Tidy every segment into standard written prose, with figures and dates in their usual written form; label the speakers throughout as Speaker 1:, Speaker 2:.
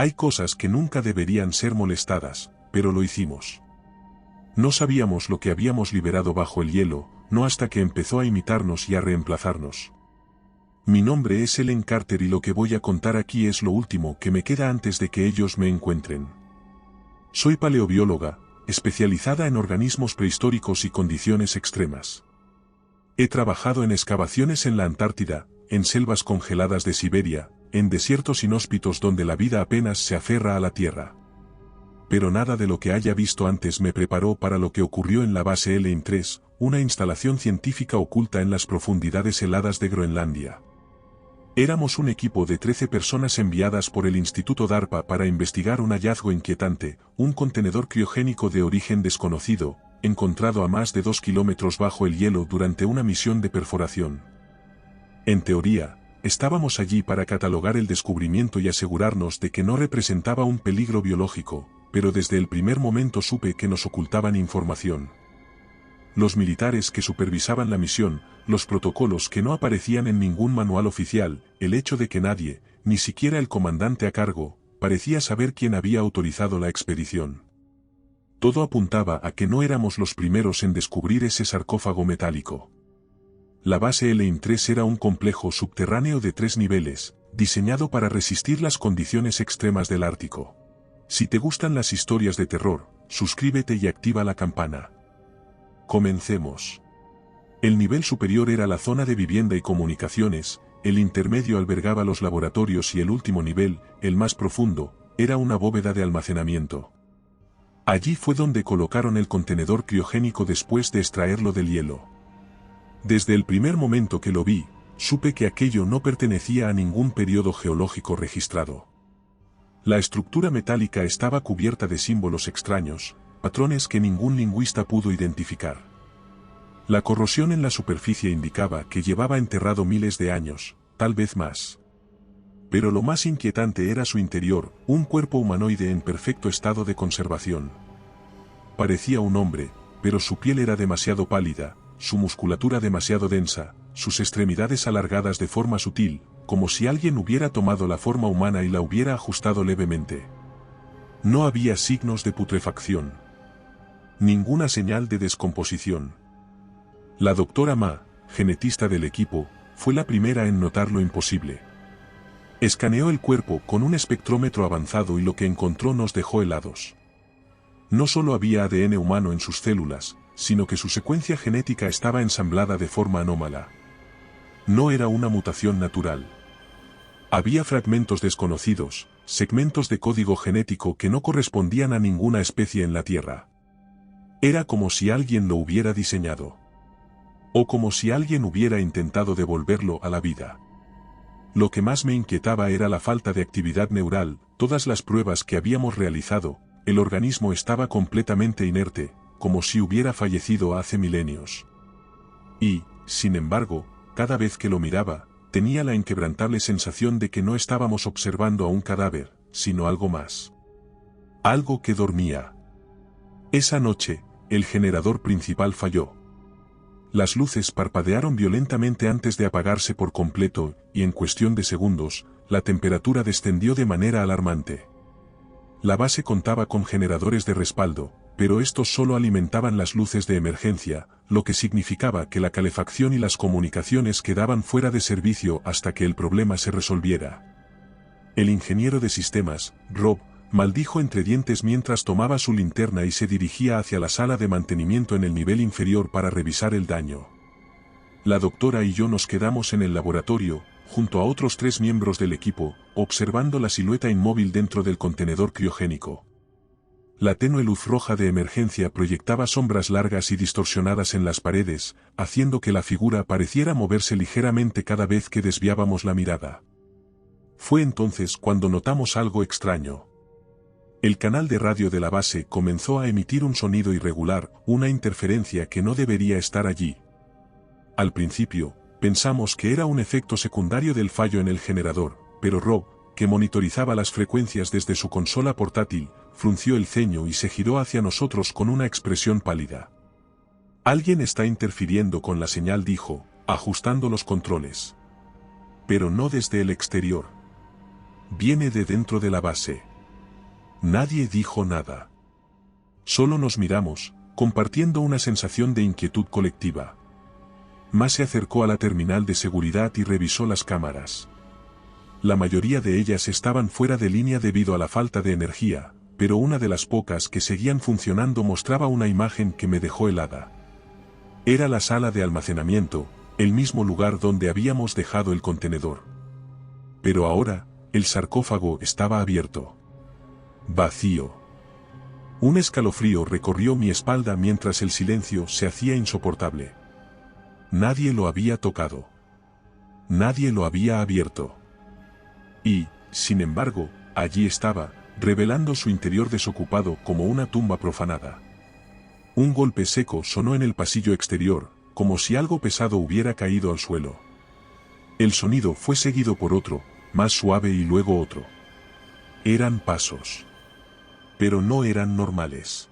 Speaker 1: Hay cosas que nunca deberían ser molestadas, pero lo hicimos. No sabíamos lo que habíamos liberado bajo el hielo, no hasta que empezó a imitarnos y a reemplazarnos. Mi nombre es Ellen Carter y lo que voy a contar aquí es lo último que me queda antes de que ellos me encuentren. Soy paleobióloga, especializada en organismos prehistóricos y condiciones extremas. He trabajado en excavaciones en la Antártida, en selvas congeladas de Siberia, en desiertos inhóspitos donde la vida apenas se aferra a la tierra. Pero nada de lo que haya visto antes me preparó para lo que ocurrió en la base LM3, una instalación científica oculta en las profundidades heladas de Groenlandia. Éramos un equipo de 13 personas enviadas por el Instituto DARPA para investigar un hallazgo inquietante, un contenedor criogénico de origen desconocido, encontrado a más de 2 kilómetros bajo el hielo durante una misión de perforación. En teoría, estábamos allí para catalogar el descubrimiento y asegurarnos de que no representaba un peligro biológico, pero desde el primer momento supe que nos ocultaban información. Los militares que supervisaban la misión, los protocolos que no aparecían en ningún manual oficial, el hecho de que nadie, ni siquiera el comandante a cargo, parecía saber quién había autorizado la expedición. Todo apuntaba a que no éramos los primeros en descubrir ese sarcófago metálico. La base LM3 era un complejo subterráneo de 3 niveles, diseñado para resistir las condiciones extremas del Ártico. Si te gustan las historias de terror, suscríbete y activa la campana. Comencemos. El nivel superior era la zona de vivienda y comunicaciones, el intermedio albergaba los laboratorios y el último nivel, el más profundo, era una bóveda de almacenamiento. Allí fue donde colocaron el contenedor criogénico después de extraerlo del hielo. Desde el primer momento que lo vi, supe que aquello no pertenecía a ningún periodo geológico registrado. La estructura metálica estaba cubierta de símbolos extraños, patrones que ningún lingüista pudo identificar. La corrosión en la superficie indicaba que llevaba enterrado miles de años, tal vez más. Pero lo más inquietante era su interior, un cuerpo humanoide en perfecto estado de conservación. Parecía un hombre, pero su piel era demasiado pálida, su musculatura demasiado densa, sus extremidades alargadas de forma sutil, como si alguien hubiera tomado la forma humana y la hubiera ajustado levemente. No había signos de putrefacción. Ninguna señal de descomposición. La doctora Ma, genetista del equipo, fue la primera en notar lo imposible. Escaneó el cuerpo con un espectrómetro avanzado y lo que encontró nos dejó helados. No solo había ADN humano en sus células, sino que su secuencia genética estaba ensamblada de forma anómala. No era una mutación natural. Había fragmentos desconocidos, segmentos de código genético que no correspondían a ninguna especie en la Tierra. Era como si alguien lo hubiera diseñado. O como si alguien hubiera intentado devolverlo a la vida. Lo que más me inquietaba era la falta de actividad neural, todas las pruebas que habíamos realizado, el organismo estaba completamente inerte, como si hubiera fallecido hace milenios. Y, sin embargo, cada vez que lo miraba, tenía la inquebrantable sensación de que no estábamos observando a un cadáver, sino algo más. Algo que dormía. Esa noche, el generador principal falló. Las luces parpadearon violentamente antes de apagarse por completo, y en cuestión de segundos, la temperatura descendió de manera alarmante. La base contaba con generadores de respaldo, pero estos solo alimentaban las luces de emergencia, lo que significaba que la calefacción y las comunicaciones quedaban fuera de servicio hasta que el problema se resolviera. El ingeniero de sistemas, Rob, maldijo entre dientes mientras tomaba su linterna y se dirigía hacia la sala de mantenimiento en el nivel inferior para revisar el daño. La doctora y yo nos quedamos en el laboratorio, junto a otros 3 miembros del equipo, observando la silueta inmóvil dentro del contenedor criogénico. La tenue luz roja de emergencia proyectaba sombras largas y distorsionadas en las paredes, haciendo que la figura pareciera moverse ligeramente cada vez que desviábamos la mirada. Fue entonces cuando notamos algo extraño. El canal de radio de la base comenzó a emitir un sonido irregular, una interferencia que no debería estar allí. Al principio, pensamos que era un efecto secundario del fallo en el generador, pero Rob, que monitorizaba las frecuencias desde su consola portátil, frunció el ceño y se giró hacia nosotros con una expresión pálida. Alguien está interfiriendo con la señal, dijo, ajustando los controles. Pero no desde el exterior. Viene de dentro de la base. Nadie dijo nada. Solo nos miramos, compartiendo una sensación de inquietud colectiva. Ma se acercó a la terminal de seguridad y revisó las cámaras. La mayoría de ellas estaban fuera de línea debido a la falta de energía, pero una de las pocas que seguían funcionando mostraba una imagen que me dejó helada. Era la sala de almacenamiento, el mismo lugar donde habíamos dejado el contenedor. Pero ahora, el sarcófago estaba abierto. Vacío. Un escalofrío recorrió mi espalda mientras el silencio se hacía insoportable. Nadie lo había tocado. Nadie lo había abierto. Y, sin embargo, allí estaba, revelando su interior desocupado como una tumba profanada. Un golpe seco sonó en el pasillo exterior, como si algo pesado hubiera caído al suelo. El sonido fue seguido por otro, más suave y luego otro. Eran pasos. Pero no eran normales.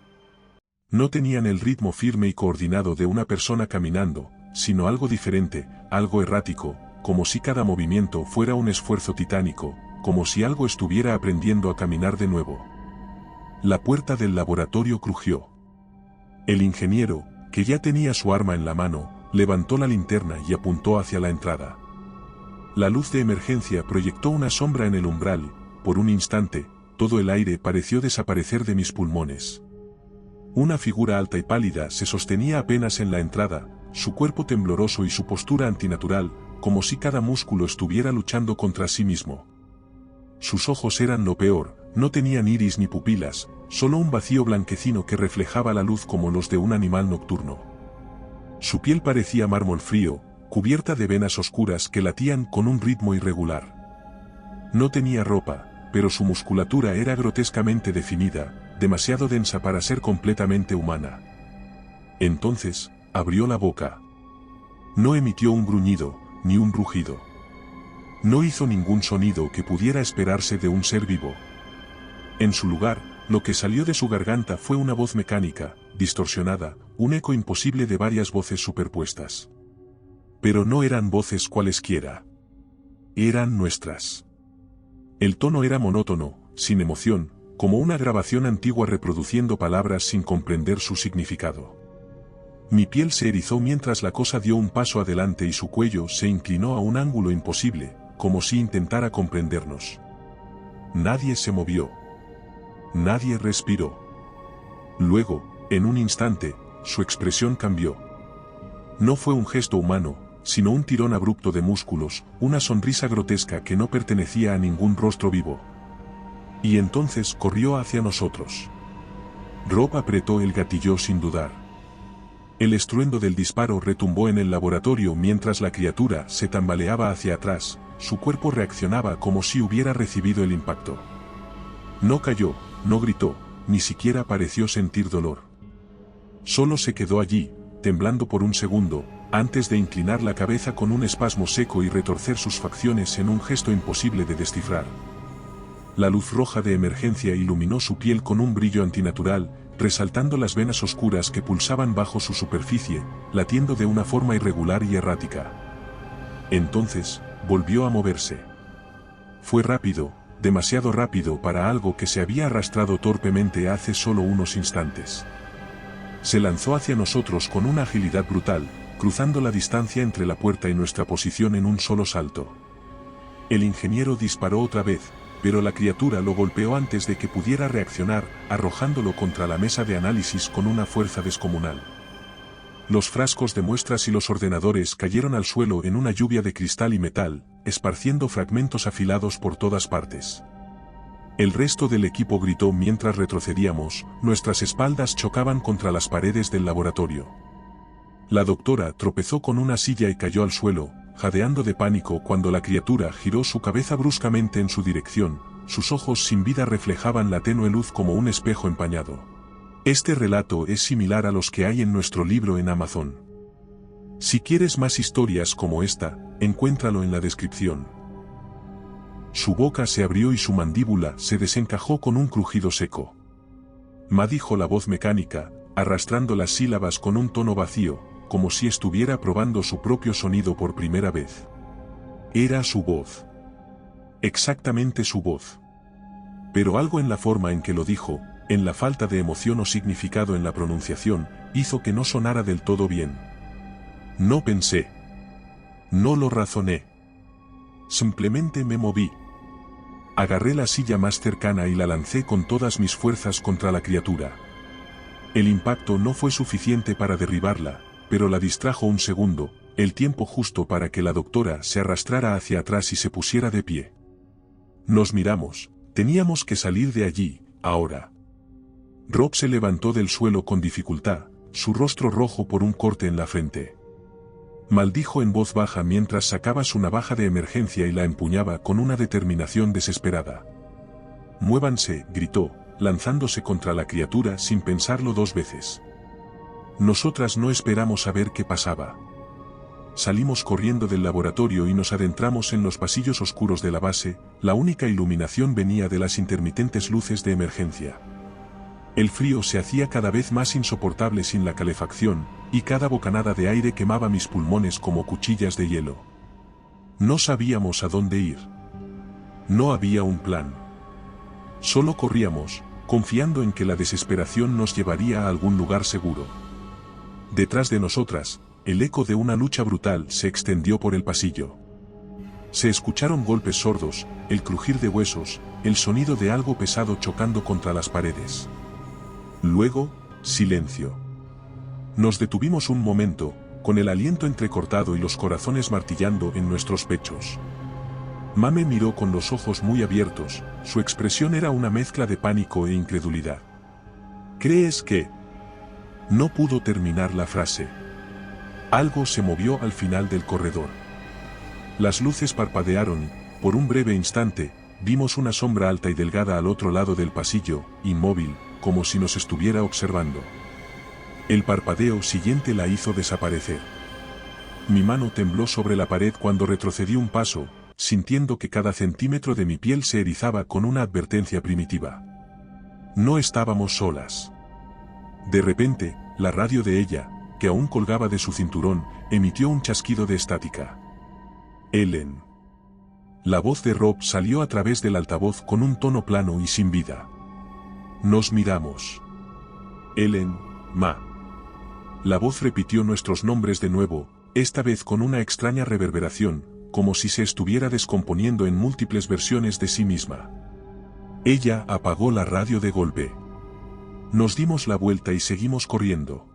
Speaker 1: No tenían el ritmo firme y coordinado de una persona caminando, sino algo diferente, algo errático, como si cada movimiento fuera un esfuerzo titánico, como si algo estuviera aprendiendo a caminar de nuevo. La puerta del laboratorio crujió. El ingeniero, que ya tenía su arma en la mano, levantó la linterna y apuntó hacia la entrada. La luz de emergencia proyectó una sombra en el umbral, por un instante, todo el aire pareció desaparecer de mis pulmones. Una figura alta y pálida se sostenía apenas en la entrada, su cuerpo tembloroso y su postura antinatural, como si cada músculo estuviera luchando contra sí mismo. Sus ojos eran lo peor, no tenían iris ni pupilas, solo un vacío blanquecino que reflejaba la luz como los de un animal nocturno. Su piel parecía mármol frío, cubierta de venas oscuras que latían con un ritmo irregular. No tenía ropa, pero su musculatura era grotescamente definida, demasiado densa para ser completamente humana. Entonces, abrió la boca. No emitió un gruñido, ni un rugido. No hizo ningún sonido que pudiera esperarse de un ser vivo. En su lugar, lo que salió de su garganta fue una voz mecánica, distorsionada, un eco imposible de varias voces superpuestas. Pero no eran voces cualesquiera. Eran nuestras. El tono era monótono, sin emoción, como una grabación antigua reproduciendo palabras sin comprender su significado. Mi piel se erizó mientras la cosa dio un paso adelante y su cuello se inclinó a un ángulo imposible, como si intentara comprendernos. Nadie se movió. Nadie respiró. Luego, en un instante, su expresión cambió. No fue un gesto humano, sino un tirón abrupto de músculos, una sonrisa grotesca que no pertenecía a ningún rostro vivo. Y entonces corrió hacia nosotros. Rob apretó el gatillo sin dudar. El estruendo del disparo retumbó en el laboratorio mientras la criatura se tambaleaba hacia atrás, su cuerpo reaccionaba como si hubiera recibido el impacto. No cayó, no gritó, ni siquiera pareció sentir dolor. Solo se quedó allí, temblando por un segundo, antes de inclinar la cabeza con un espasmo seco y retorcer sus facciones en un gesto imposible de descifrar. La luz roja de emergencia iluminó su piel con un brillo antinatural, resaltando las venas oscuras que pulsaban bajo su superficie, latiendo de una forma irregular y errática. Entonces, volvió a moverse. Fue rápido, demasiado rápido para algo que se había arrastrado torpemente hace solo unos instantes. Se lanzó hacia nosotros con una agilidad brutal, cruzando la distancia entre la puerta y nuestra posición en un solo salto. El ingeniero disparó otra vez, pero la criatura lo golpeó antes de que pudiera reaccionar, arrojándolo contra la mesa de análisis con una fuerza descomunal. Los frascos de muestras y los ordenadores cayeron al suelo en una lluvia de cristal y metal, esparciendo fragmentos afilados por todas partes. El resto del equipo gritó mientras retrocedíamos, nuestras espaldas chocaban contra las paredes del laboratorio. La doctora tropezó con una silla y cayó al suelo, jadeando de pánico cuando la criatura giró su cabeza bruscamente en su dirección, sus ojos sin vida reflejaban la tenue luz como un espejo empañado. Este relato es similar a los que hay en nuestro libro en Amazon. Si quieres más historias como esta, encuéntralo en la descripción. Su boca se abrió y su mandíbula se desencajó con un crujido seco. Ma, dijo la voz mecánica, arrastrando las sílabas con un tono vacío, como si estuviera probando su propio sonido por primera vez. Era su voz. Exactamente su voz. Pero algo en la forma en que lo dijo, en la falta de emoción o significado en la pronunciación, hizo que no sonara del todo bien. No pensé. No lo razoné. Simplemente me moví. Agarré la silla más cercana y la lancé con todas mis fuerzas contra la criatura. El impacto no fue suficiente para derribarla, pero la distrajo un segundo, el tiempo justo para que la doctora se arrastrara hacia atrás y se pusiera de pie. Nos miramos, teníamos que salir de allí, ahora. Rob se levantó del suelo con dificultad, su rostro rojo por un corte en la frente. Maldijo en voz baja mientras sacaba su navaja de emergencia y la empuñaba con una determinación desesperada. «Muévanse», gritó, lanzándose contra la criatura sin pensarlo dos veces. Nosotras no esperamos a ver qué pasaba. Salimos corriendo del laboratorio y nos adentramos en los pasillos oscuros de la base, la única iluminación venía de las intermitentes luces de emergencia. El frío se hacía cada vez más insoportable sin la calefacción, y cada bocanada de aire quemaba mis pulmones como cuchillas de hielo. No sabíamos a dónde ir. No había un plan. Solo corríamos, confiando en que la desesperación nos llevaría a algún lugar seguro. Detrás de nosotras, el eco de una lucha brutal se extendió por el pasillo. Se escucharon golpes sordos, el crujir de huesos, el sonido de algo pesado chocando contra las paredes. Luego, silencio. Nos detuvimos un momento, con el aliento entrecortado y los corazones martillando en nuestros pechos. Mame miró con los ojos muy abiertos, su expresión era una mezcla de pánico e incredulidad. ¿Crees que...? No pudo terminar la frase. Algo se movió al final del corredor. Las luces parpadearon y, por un breve instante, vimos una sombra alta y delgada al otro lado del pasillo, inmóvil, como si nos estuviera observando. El parpadeo siguiente la hizo desaparecer. Mi mano tembló sobre la pared cuando retrocedí un paso, sintiendo que cada centímetro de mi piel se erizaba con una advertencia primitiva. No estábamos solas. De repente, la radio de ella, que aún colgaba de su cinturón, emitió un chasquido de estática. «Ellen». La voz de Rob salió a través del altavoz con un tono plano y sin vida. Nos miramos. «Ellen, ma». La voz repitió nuestros nombres de nuevo, esta vez con una extraña reverberación, como si se estuviera descomponiendo en múltiples versiones de sí misma. Ella apagó la radio de golpe. Nos dimos la vuelta y seguimos corriendo.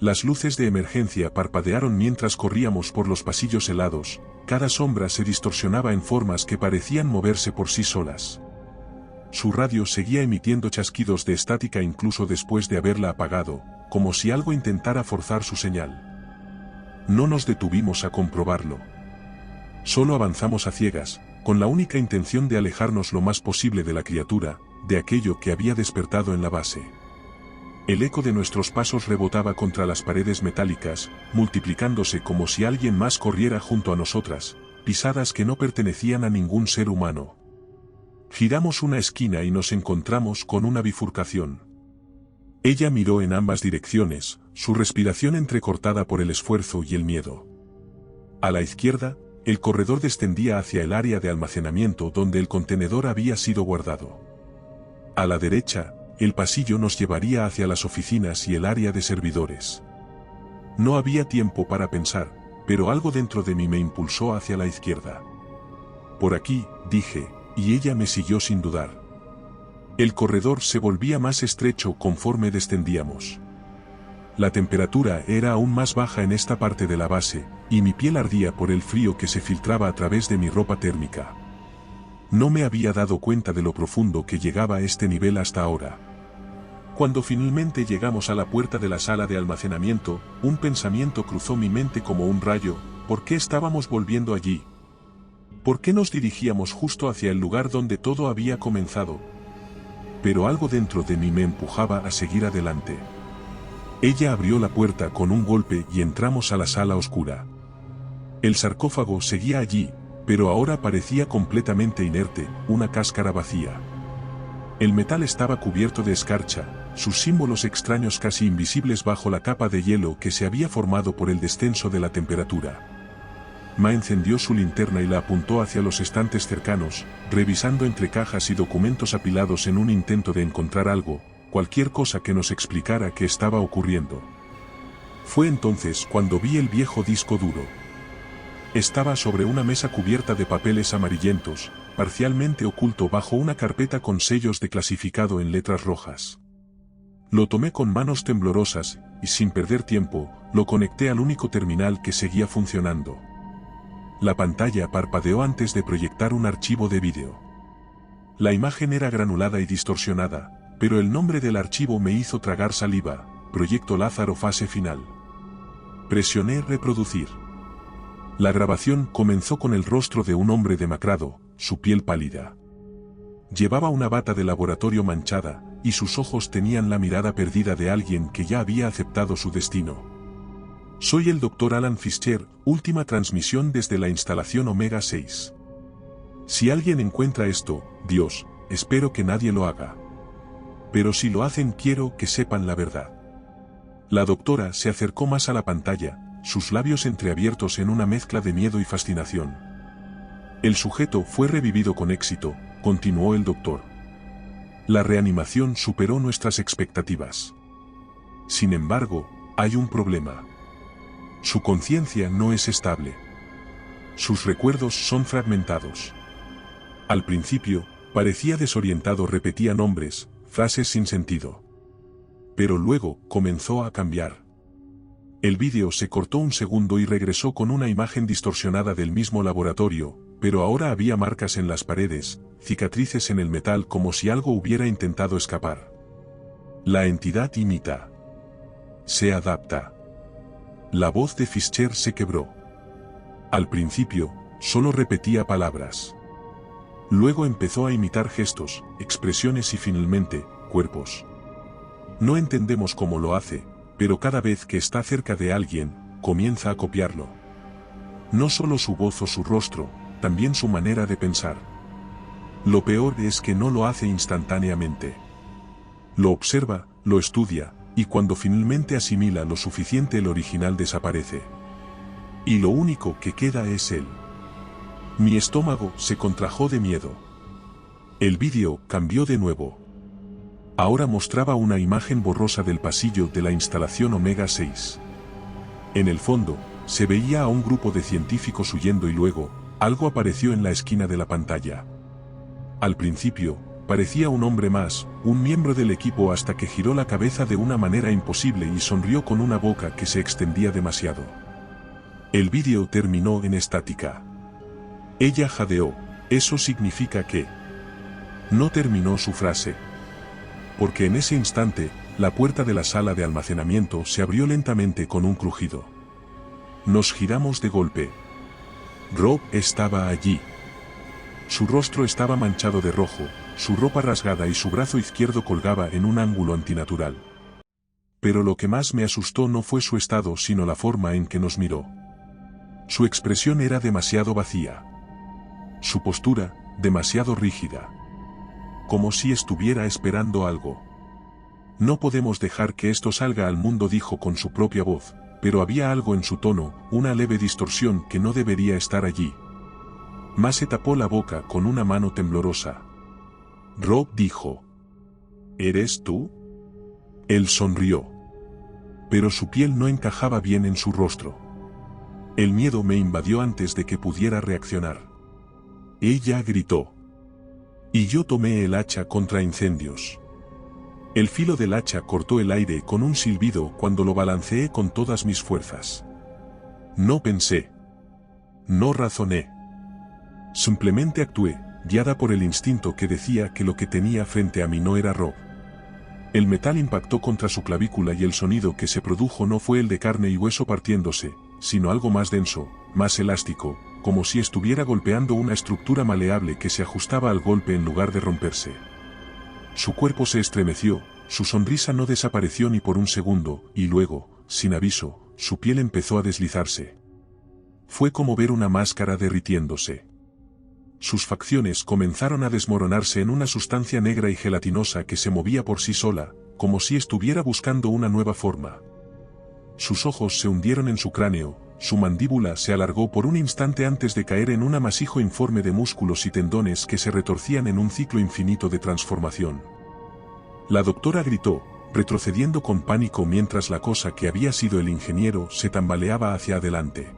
Speaker 1: Las luces de emergencia parpadearon mientras corríamos por los pasillos helados, cada sombra se distorsionaba en formas que parecían moverse por sí solas. Su radio seguía emitiendo chasquidos de estática incluso después de haberla apagado, como si algo intentara forzar su señal. No nos detuvimos a comprobarlo. Solo avanzamos a ciegas, con la única intención de alejarnos lo más posible de la criatura, de aquello que había despertado en la base. El eco de nuestros pasos rebotaba contra las paredes metálicas, multiplicándose como si alguien más corriera junto a nosotras, pisadas que no pertenecían a ningún ser humano. Giramos una esquina y nos encontramos con una bifurcación. Ella miró en ambas direcciones, su respiración entrecortada por el esfuerzo y el miedo. A la izquierda, el corredor descendía hacia el área de almacenamiento donde el contenedor había sido guardado. A la derecha, el pasillo nos llevaría hacia las oficinas y el área de servidores. No había tiempo para pensar, pero algo dentro de mí me impulsó hacia la izquierda. «Por aquí», dije, y ella me siguió sin dudar. El corredor se volvía más estrecho conforme descendíamos. La temperatura era aún más baja en esta parte de la base, y mi piel ardía por el frío que se filtraba a través de mi ropa térmica. No me había dado cuenta de lo profundo que llegaba a este nivel hasta ahora. Cuando finalmente llegamos a la puerta de la sala de almacenamiento, un pensamiento cruzó mi mente como un rayo: ¿por qué estábamos volviendo allí? ¿Por qué nos dirigíamos justo hacia el lugar donde todo había comenzado? Pero algo dentro de mí me empujaba a seguir adelante. Ella abrió la puerta con un golpe y entramos a la sala oscura. El sarcófago seguía allí, pero ahora parecía completamente inerte, una cáscara vacía. El metal estaba cubierto de escarcha, sus símbolos extraños casi invisibles bajo la capa de hielo que se había formado por el descenso de la temperatura. Ma encendió su linterna y la apuntó hacia los estantes cercanos, revisando entre cajas y documentos apilados en un intento de encontrar algo, cualquier cosa que nos explicara qué estaba ocurriendo. Fue entonces cuando vi el viejo disco duro. Estaba sobre una mesa cubierta de papeles amarillentos, parcialmente oculto bajo una carpeta con sellos de clasificado en letras rojas. Lo tomé con manos temblorosas, y sin perder tiempo, lo conecté al único terminal que seguía funcionando. La pantalla parpadeó antes de proyectar un archivo de vídeo. La imagen era granulada y distorsionada, pero el nombre del archivo me hizo tragar saliva: Proyecto Lázaro fase final. Presioné reproducir. La grabación comenzó con el rostro de un hombre demacrado, su piel pálida. Llevaba una bata de laboratorio manchada, y sus ojos tenían la mirada perdida de alguien que ya había aceptado su destino. Soy el Dr. Alan Fischer, última transmisión desde la instalación Omega 6. Si alguien encuentra esto, Dios, espero que nadie lo haga. Pero si lo hacen, quiero que sepan la verdad. La doctora se acercó más a la pantalla, sus labios entreabiertos en una mezcla de miedo y fascinación. El sujeto fue revivido con éxito, continuó el doctor. La reanimación superó nuestras expectativas. Sin embargo, hay un problema. Su conciencia no es estable. Sus recuerdos son fragmentados. Al principio, parecía desorientado, repetía nombres, frases sin sentido. Pero luego comenzó a cambiar. El vídeo se cortó un segundo y regresó con una imagen distorsionada del mismo laboratorio, pero ahora había marcas en las paredes, cicatrices en el metal, como si algo hubiera intentado escapar. La entidad imita. Se adapta. La voz de Fischer se quebró. Al principio, solo repetía palabras. Luego empezó a imitar gestos, expresiones y finalmente, cuerpos. No entendemos cómo lo hace, pero cada vez que está cerca de alguien, comienza a copiarlo. No solo su voz o su rostro, también su manera de pensar. Lo peor es que no lo hace instantáneamente. Lo observa, lo estudia, y cuando finalmente asimila lo suficiente, el original desaparece. Y lo único que queda es él. Mi estómago se contrajo de miedo. El vídeo cambió de nuevo. Ahora mostraba una imagen borrosa del pasillo de la instalación Omega 6. En el fondo, se veía a un grupo de científicos huyendo y luego, algo apareció en la esquina de la pantalla. Al principio, parecía un hombre más, un miembro del equipo, hasta que giró la cabeza de una manera imposible y sonrió con una boca que se extendía demasiado. El vídeo terminó en estática. Ella jadeó. Eso significa que... No terminó su frase. Porque en ese instante, la puerta de la sala de almacenamiento se abrió lentamente con un crujido. Nos giramos de golpe. Rob estaba allí. Su rostro estaba manchado de rojo, su ropa rasgada y su brazo izquierdo colgaba en un ángulo antinatural. Pero lo que más me asustó no fue su estado, sino la forma en que nos miró. Su expresión era demasiado vacía. Su postura, demasiado rígida. Como si estuviera esperando algo. No podemos dejar que esto salga al mundo, dijo con su propia voz, pero había algo en su tono, una leve distorsión que no debería estar allí. Ma se tapó la boca con una mano temblorosa. Rob dijo: ¿Eres tú? Él sonrió. Pero su piel no encajaba bien en su rostro. El miedo me invadió antes de que pudiera reaccionar. Ella gritó. Y yo tomé el hacha contra incendios. El filo del hacha cortó el aire con un silbido cuando lo balanceé con todas mis fuerzas. No pensé. No razoné. Simplemente actué, guiada por el instinto que decía que lo que tenía frente a mí no era Rob. El metal impactó contra su clavícula y el sonido que se produjo no fue el de carne y hueso partiéndose, sino algo más denso, más elástico, como si estuviera golpeando una estructura maleable que se ajustaba al golpe en lugar de romperse. Su cuerpo se estremeció, su sonrisa no desapareció ni por un segundo, y luego, sin aviso, su piel empezó a deslizarse. Fue como ver una máscara derritiéndose. Sus facciones comenzaron a desmoronarse en una sustancia negra y gelatinosa que se movía por sí sola, como si estuviera buscando una nueva forma. Sus ojos se hundieron en su cráneo, su mandíbula se alargó por un instante antes de caer en un amasijo informe de músculos y tendones que se retorcían en un ciclo infinito de transformación. La doctora gritó, retrocediendo con pánico mientras la cosa que había sido el ingeniero se tambaleaba hacia adelante.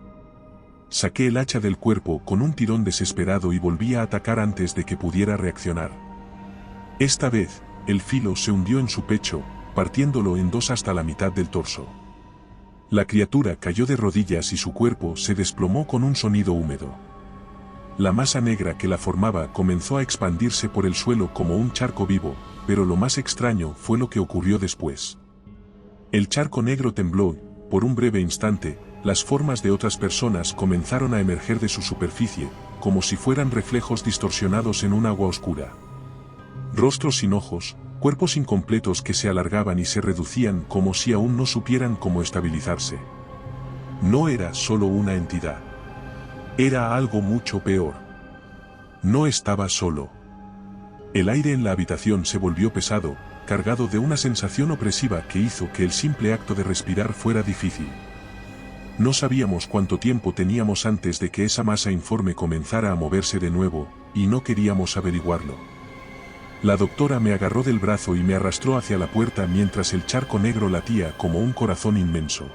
Speaker 1: Saqué el hacha del cuerpo con un tirón desesperado y volví a atacar antes de que pudiera reaccionar. Esta vez, el filo se hundió en su pecho, partiéndolo en dos hasta la mitad del torso. La criatura cayó de rodillas y su cuerpo se desplomó con un sonido húmedo. La masa negra que la formaba comenzó a expandirse por el suelo como un charco vivo, pero lo más extraño fue lo que ocurrió después. El charco negro tembló, por un breve instante, las formas de otras personas comenzaron a emerger de su superficie, como si fueran reflejos distorsionados en un agua oscura. Rostros sin ojos, cuerpos incompletos que se alargaban y se reducían como si aún no supieran cómo estabilizarse. No era solo una entidad. Era algo mucho peor. No estaba solo. El aire en la habitación se volvió pesado, cargado de una sensación opresiva que hizo que el simple acto de respirar fuera difícil. No sabíamos cuánto tiempo teníamos antes de que esa masa informe comenzara a moverse de nuevo, y no queríamos averiguarlo. La doctora me agarró del brazo y me arrastró hacia la puerta mientras el charco negro latía como un corazón inmenso.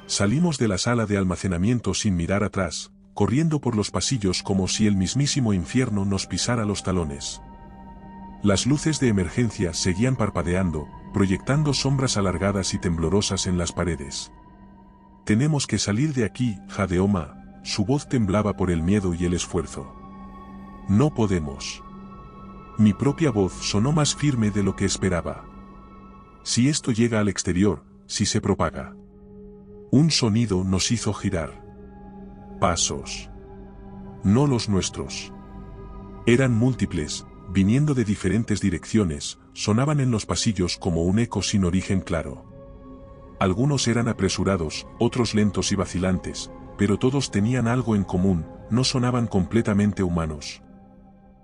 Speaker 1: Salimos de la sala de almacenamiento sin mirar atrás, corriendo por los pasillos como si el mismísimo infierno nos pisara los talones. Las luces de emergencia seguían parpadeando, proyectando sombras alargadas y temblorosas en las paredes. «Tenemos que salir de aquí», jadeó Ma. Su voz temblaba por el miedo y el esfuerzo. «No podemos». Mi propia voz sonó más firme de lo que esperaba. «Si esto llega al exterior, si se propaga». Un sonido nos hizo girar. Pasos. No los nuestros. Eran múltiples, viniendo de diferentes direcciones, sonaban en los pasillos como un eco sin origen claro. Algunos eran apresurados, otros lentos y vacilantes, pero todos tenían algo en común, no sonaban completamente humanos.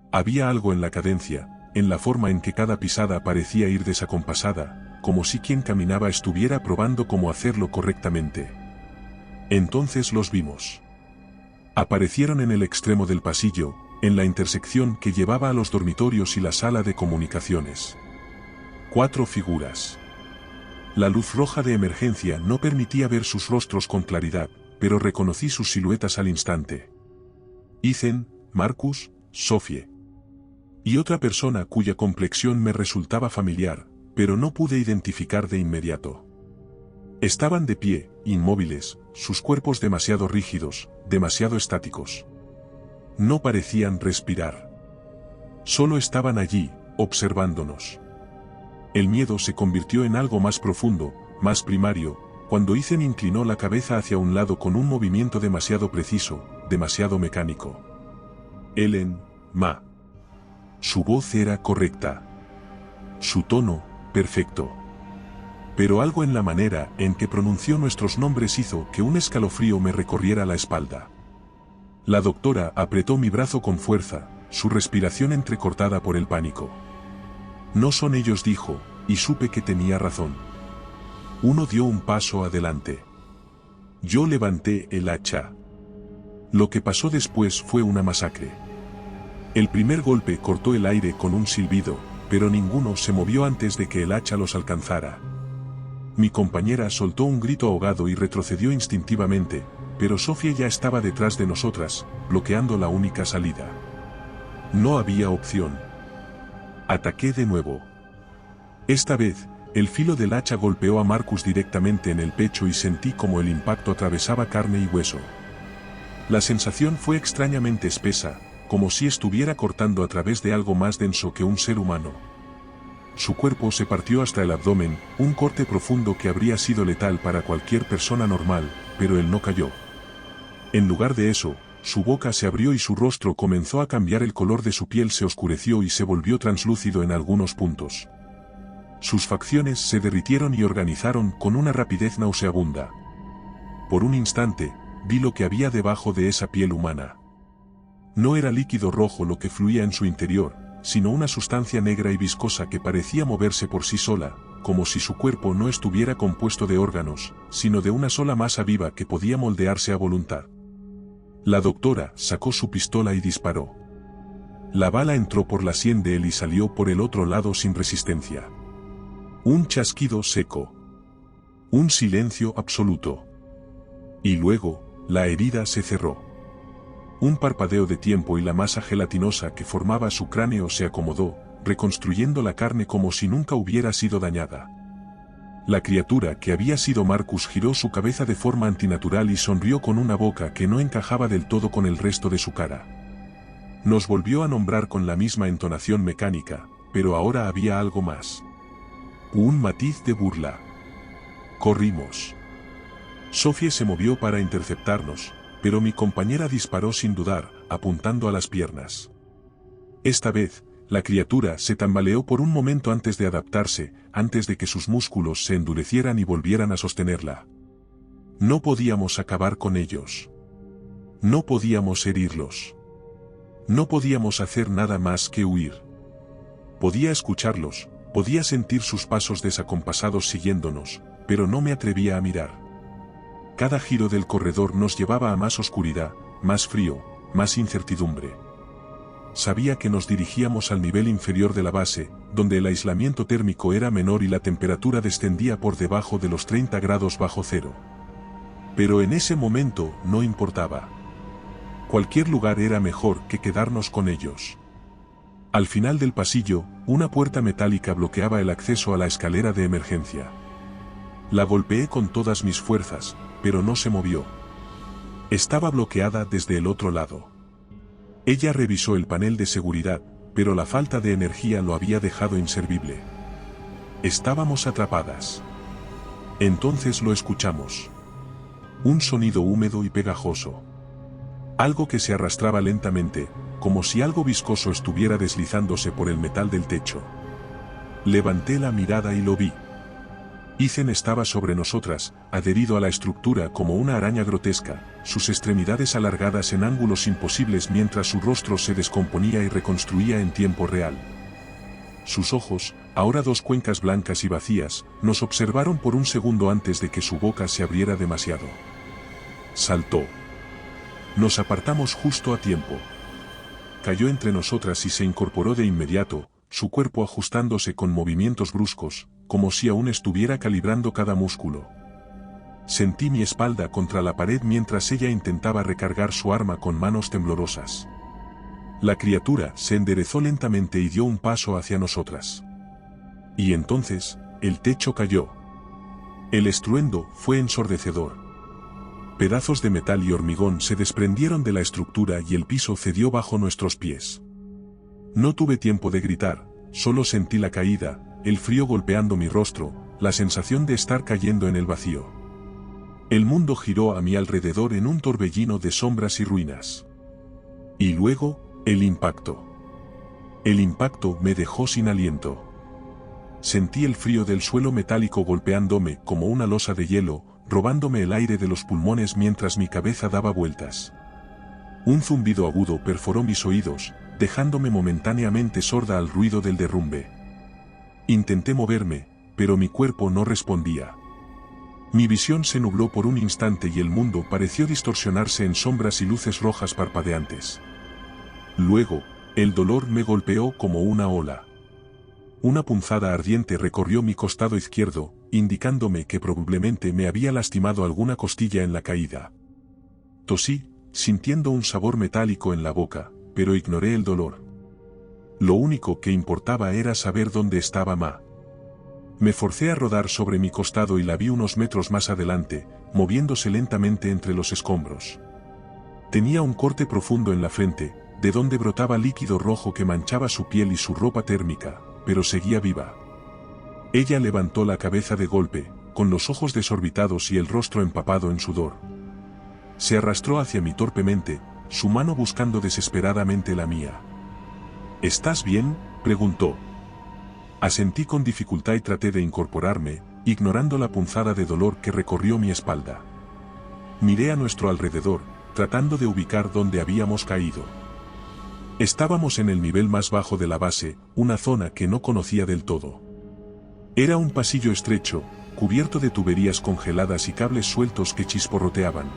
Speaker 1: Había algo en la cadencia, en la forma en que cada pisada parecía ir desacompasada, como si quien caminaba estuviera probando cómo hacerlo correctamente. Entonces los vimos. Aparecieron en el extremo del pasillo, en la intersección que llevaba a los dormitorios y la sala de comunicaciones. 4 figuras. La luz roja de emergencia no permitía ver sus rostros con claridad, pero reconocí sus siluetas al instante. Ethan, Marcus, Sophie. Y otra persona cuya complexión me resultaba familiar, pero no pude identificar de inmediato. Estaban de pie, inmóviles, sus cuerpos demasiado rígidos, demasiado estáticos. No parecían respirar. Solo estaban allí, observándonos. El miedo se convirtió en algo más profundo, más primario, cuando Ethan inclinó la cabeza hacia un lado con un movimiento demasiado preciso, demasiado mecánico. Ellen, Ma. Su voz era correcta. Su tono, perfecto. Pero algo en la manera en que pronunció nuestros nombres hizo que un escalofrío me recorriera la espalda. La doctora apretó mi brazo con fuerza, su respiración entrecortada por el pánico. «No son ellos», dijo, y supe que tenía razón. Uno dio un paso adelante. Yo levanté el hacha. Lo que pasó después fue una masacre. El primer golpe cortó el aire con un silbido, pero ninguno se movió antes de que el hacha los alcanzara. Mi compañera soltó un grito ahogado y retrocedió instintivamente, pero Sophie ya estaba detrás de nosotras, bloqueando la única salida. No había opción. Ataqué de nuevo. Esta vez, el filo del hacha golpeó a Marcus directamente en el pecho y sentí como el impacto atravesaba carne y hueso. La sensación fue extrañamente espesa, como si estuviera cortando a través de algo más denso que un ser humano. Su cuerpo se partió hasta el abdomen, un corte profundo que habría sido letal para cualquier persona normal, pero él no cayó. En lugar de eso, su boca se abrió y su rostro comenzó a cambiar, el color de su piel se oscureció y se volvió translúcido en algunos puntos. Sus facciones se derritieron y organizaron con una rapidez nauseabunda. Por un instante, vi lo que había debajo de esa piel humana. No era líquido rojo lo que fluía en su interior, sino una sustancia negra y viscosa que parecía moverse por sí sola, como si su cuerpo no estuviera compuesto de órganos, sino de una sola masa viva que podía moldearse a voluntad. La doctora sacó su pistola y disparó. La bala entró por la sien de él y salió por el otro lado sin resistencia. Un chasquido seco. Un silencio absoluto. Y luego, la herida se cerró. Un parpadeo de tiempo y la masa gelatinosa que formaba su cráneo se acomodó, reconstruyendo la carne como si nunca hubiera sido dañada. La criatura que había sido Marcus giró su cabeza de forma antinatural y sonrió con una boca que no encajaba del todo con el resto de su cara. Nos volvió a nombrar con la misma entonación mecánica, pero ahora había algo más. Un matiz de burla. Corrimos. Sophie se movió para interceptarnos, pero mi compañera disparó sin dudar, apuntando a las piernas. Esta vez, la criatura se tambaleó por un momento antes de adaptarse, antes de que sus músculos se endurecieran y volvieran a sostenerla. No podíamos acabar con ellos. No podíamos herirlos. No podíamos hacer nada más que huir. Podía escucharlos, podía sentir sus pasos desacompasados siguiéndonos, pero no me atrevía a mirar. Cada giro del corredor nos llevaba a más oscuridad, más frío, más incertidumbre. Sabía que nos dirigíamos al nivel inferior de la base, donde el aislamiento térmico era menor y la temperatura descendía por debajo de los 30 grados bajo cero. Pero en ese momento no importaba. Cualquier lugar era mejor que quedarnos con ellos. Al final del pasillo, una puerta metálica bloqueaba el acceso a la escalera de emergencia. La golpeé con todas mis fuerzas, pero no se movió. Estaba bloqueada desde el otro lado. Ella revisó el panel de seguridad, pero la falta de energía lo había dejado inservible. Estábamos atrapadas. Entonces lo escuchamos. Un sonido húmedo y pegajoso. Algo que se arrastraba lentamente, como si algo viscoso estuviera deslizándose por el metal del techo. Levanté la mirada y lo vi. Ethan estaba sobre nosotras, adherido a la estructura como una araña grotesca, sus extremidades alargadas en ángulos imposibles mientras su rostro se descomponía y reconstruía en tiempo real. Sus ojos, ahora dos cuencas blancas y vacías, nos observaron por un segundo antes de que su boca se abriera demasiado. Saltó. Nos apartamos justo a tiempo. Cayó entre nosotras y se incorporó de inmediato, su cuerpo ajustándose con movimientos bruscos, como si aún estuviera calibrando cada músculo. Sentí mi espalda contra la pared mientras ella intentaba recargar su arma con manos temblorosas. La criatura se enderezó lentamente y dio un paso hacia nosotras. Y entonces, el techo cayó. El estruendo fue ensordecedor. Pedazos de metal y hormigón se desprendieron de la estructura y el piso cedió bajo nuestros pies. No tuve tiempo de gritar, solo sentí la caída, el frío golpeando mi rostro, la sensación de estar cayendo en el vacío. El mundo giró a mi alrededor en un torbellino de sombras y ruinas. Y luego, el impacto. El impacto me dejó sin aliento. Sentí el frío del suelo metálico golpeándome como una losa de hielo, robándome el aire de los pulmones mientras mi cabeza daba vueltas. Un zumbido agudo perforó mis oídos, dejándome momentáneamente sorda al ruido del derrumbe. Intenté moverme, pero mi cuerpo no respondía. Mi visión se nubló por un instante y el mundo pareció distorsionarse en sombras y luces rojas parpadeantes. Luego, el dolor me golpeó como una ola. Una punzada ardiente recorrió mi costado izquierdo, indicándome que probablemente me había lastimado alguna costilla en la caída. Tosí, sintiendo un sabor metálico en la boca, pero ignoré el dolor. Lo único que importaba era saber dónde estaba Ma. Me forcé a rodar sobre mi costado y la vi unos metros más adelante, moviéndose lentamente entre los escombros. Tenía un corte profundo en la frente, de donde brotaba líquido rojo que manchaba su piel y su ropa térmica, pero seguía viva. Ella levantó la cabeza de golpe, con los ojos desorbitados y el rostro empapado en sudor. Se arrastró hacia mí torpemente, su mano buscando desesperadamente la mía. ¿Estás bien?, preguntó. Asentí con dificultad y traté de incorporarme, ignorando la punzada de dolor que recorrió mi espalda. Miré a nuestro alrededor, tratando de ubicar dónde habíamos caído. Estábamos en el nivel más bajo de la base, una zona que no conocía del todo. Era un pasillo estrecho, cubierto de tuberías congeladas y cables sueltos que chisporroteaban.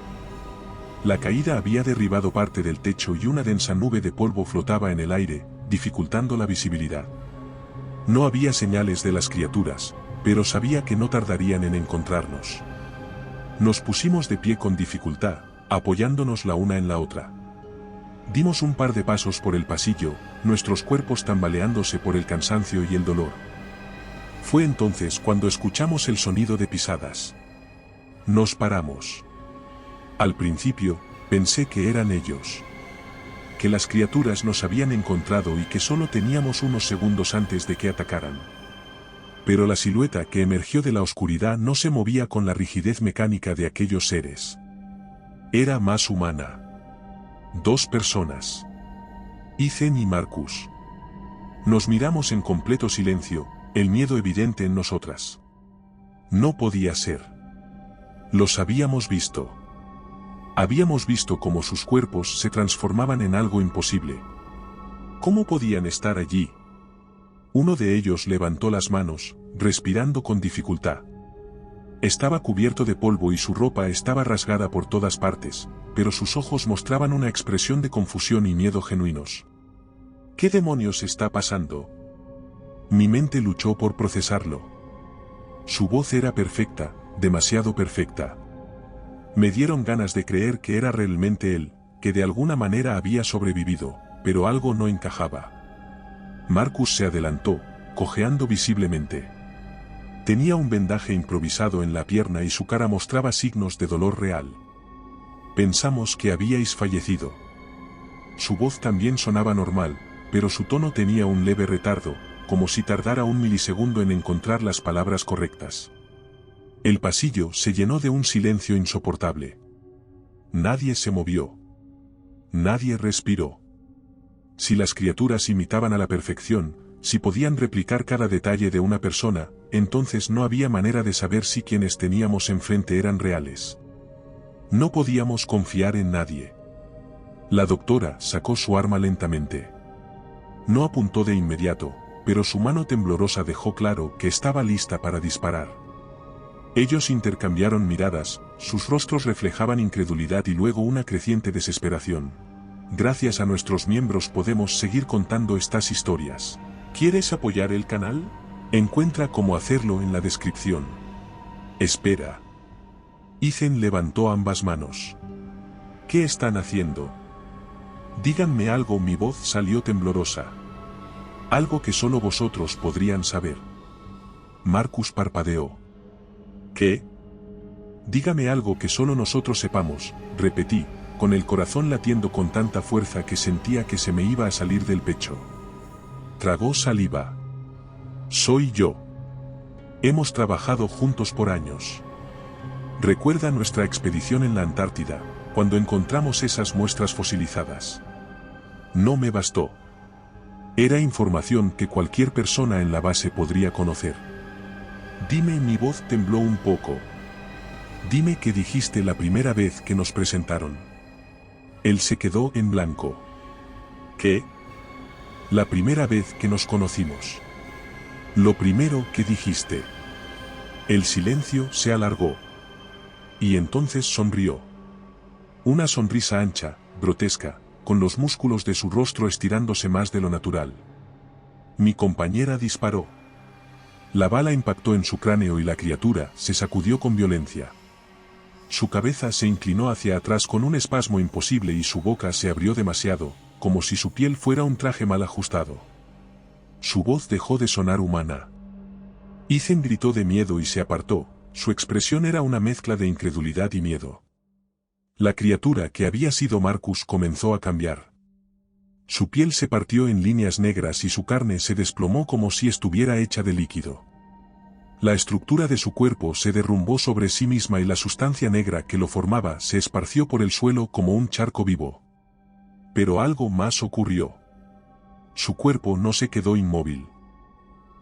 Speaker 1: La caída había derribado parte del techo y una densa nube de polvo flotaba en el aire, dificultando la visibilidad. No había señales de las criaturas, pero sabía que no tardarían en encontrarnos. Nos pusimos de pie con dificultad, apoyándonos la una en la otra. Dimos un par de pasos por el pasillo, nuestros cuerpos tambaleándose por el cansancio y el dolor. Fue entonces cuando escuchamos el sonido de pisadas. Nos paramos. Al principio, pensé que eran ellos. Que las criaturas nos habían encontrado y que solo teníamos unos segundos antes de que atacaran. Pero la silueta que emergió de la oscuridad no se movía con la rigidez mecánica de aquellos seres. Era más humana. 2 personas. Ethan y Marcus. Nos miramos en completo silencio, el miedo evidente en nosotras. No podía ser. Los habíamos visto. Habíamos visto cómo sus cuerpos se transformaban en algo imposible. ¿Cómo podían estar allí? Uno de ellos levantó las manos, respirando con dificultad. Estaba cubierto de polvo y su ropa estaba rasgada por todas partes, pero sus ojos mostraban una expresión de confusión y miedo genuinos. ¿Qué demonios está pasando? Mi mente luchó por procesarlo. Su voz era perfecta, demasiado perfecta. Me dieron ganas de creer que era realmente él, que de alguna manera había sobrevivido, pero algo no encajaba. Marcus se adelantó, cojeando visiblemente. Tenía un vendaje improvisado en la pierna y su cara mostraba signos de dolor real. Pensamos que habíais fallecido. Su voz también sonaba normal, pero su tono tenía un leve retardo, como si tardara un milisegundo en encontrar las palabras correctas. El pasillo se llenó de un silencio insoportable. Nadie se movió. Nadie respiró. Si las criaturas imitaban a la perfección, si podían replicar cada detalle de una persona, entonces no había manera de saber si quienes teníamos enfrente eran reales. No podíamos confiar en nadie. La doctora sacó su arma lentamente. No apuntó de inmediato, pero su mano temblorosa dejó claro que estaba lista para disparar. Ellos intercambiaron miradas, sus rostros reflejaban incredulidad y luego una creciente desesperación. Gracias a nuestros miembros podemos seguir contando estas historias. ¿Quieres apoyar el canal? Encuentra cómo hacerlo en la descripción. Espera. Ethan levantó ambas manos. ¿Qué están haciendo? Díganme algo, mi voz salió temblorosa. Algo que solo vosotros podrían saber. Marcus parpadeó. ¿Qué? Dígame algo que solo nosotros sepamos, repetí, con el corazón latiendo con tanta fuerza que sentía que se me iba a salir del pecho. Tragó saliva. Soy yo. Hemos trabajado juntos por años. Recuerda nuestra expedición en la Antártida, cuando encontramos esas muestras fosilizadas. No me bastó. Era información que cualquier persona en la base podría conocer. Dime, mi voz tembló un poco. Dime qué dijiste la primera vez que nos presentaron. Él se quedó en blanco. ¿Qué? La primera vez que nos conocimos. Lo primero que dijiste. El silencio se alargó. Y entonces sonrió. Una sonrisa ancha, grotesca, con los músculos de su rostro estirándose más de lo natural. Mi compañera disparó. La bala impactó en su cráneo y la criatura se sacudió con violencia. Su cabeza se inclinó hacia atrás con un espasmo imposible y su boca se abrió demasiado, como si su piel fuera un traje mal ajustado. Su voz dejó de sonar humana. Ethan gritó de miedo y se apartó, su expresión era una mezcla de incredulidad y miedo. La criatura que había sido Marcus comenzó a cambiar. Su piel se partió en líneas negras y su carne se desplomó como si estuviera hecha de líquido. La estructura de su cuerpo se derrumbó sobre sí misma y la sustancia negra que lo formaba se esparció por el suelo como un charco vivo. Pero algo más ocurrió. Su cuerpo no se quedó inmóvil.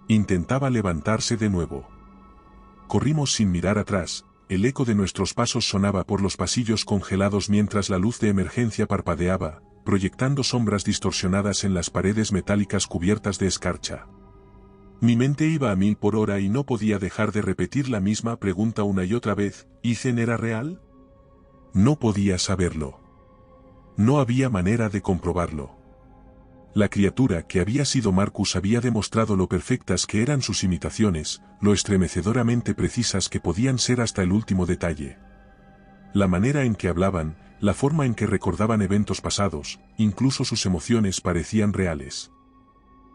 Speaker 1: Intentaba levantarse de nuevo. Corrimos sin mirar atrás, el eco de nuestros pasos sonaba por los pasillos congelados mientras la luz de emergencia parpadeaba, proyectando sombras distorsionadas en las paredes metálicas cubiertas de escarcha. Mi mente iba a 1000 por hora y no podía dejar de repetir la misma pregunta una y otra vez. ¿Ethan era real? No podía saberlo. No había manera de comprobarlo. La criatura que había sido Marcus había demostrado lo perfectas que eran sus imitaciones, lo estremecedoramente precisas que podían ser hasta el último detalle. La manera en que hablaban, la forma en que recordaban eventos pasados, incluso sus emociones parecían reales.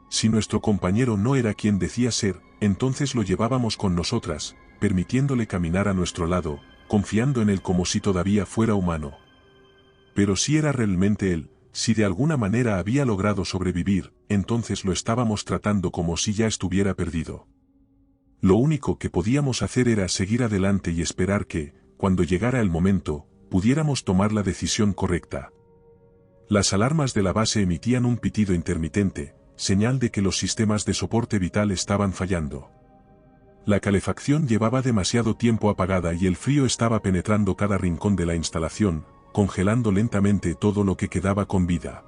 Speaker 1: Si nuestro compañero no era quien decía ser, entonces lo llevábamos con nosotras, permitiéndole caminar a nuestro lado, confiando en él como si todavía fuera humano. Pero si era realmente él, si de alguna manera había logrado sobrevivir, entonces lo estábamos tratando como si ya estuviera perdido. Lo único que podíamos hacer era seguir adelante y esperar que, cuando llegara el momento, pudiéramos tomar la decisión correcta. Las alarmas de la base emitían un pitido intermitente, señal de que los sistemas de soporte vital estaban fallando. La calefacción llevaba demasiado tiempo apagada y el frío estaba penetrando cada rincón de la instalación, congelando lentamente todo lo que quedaba con vida.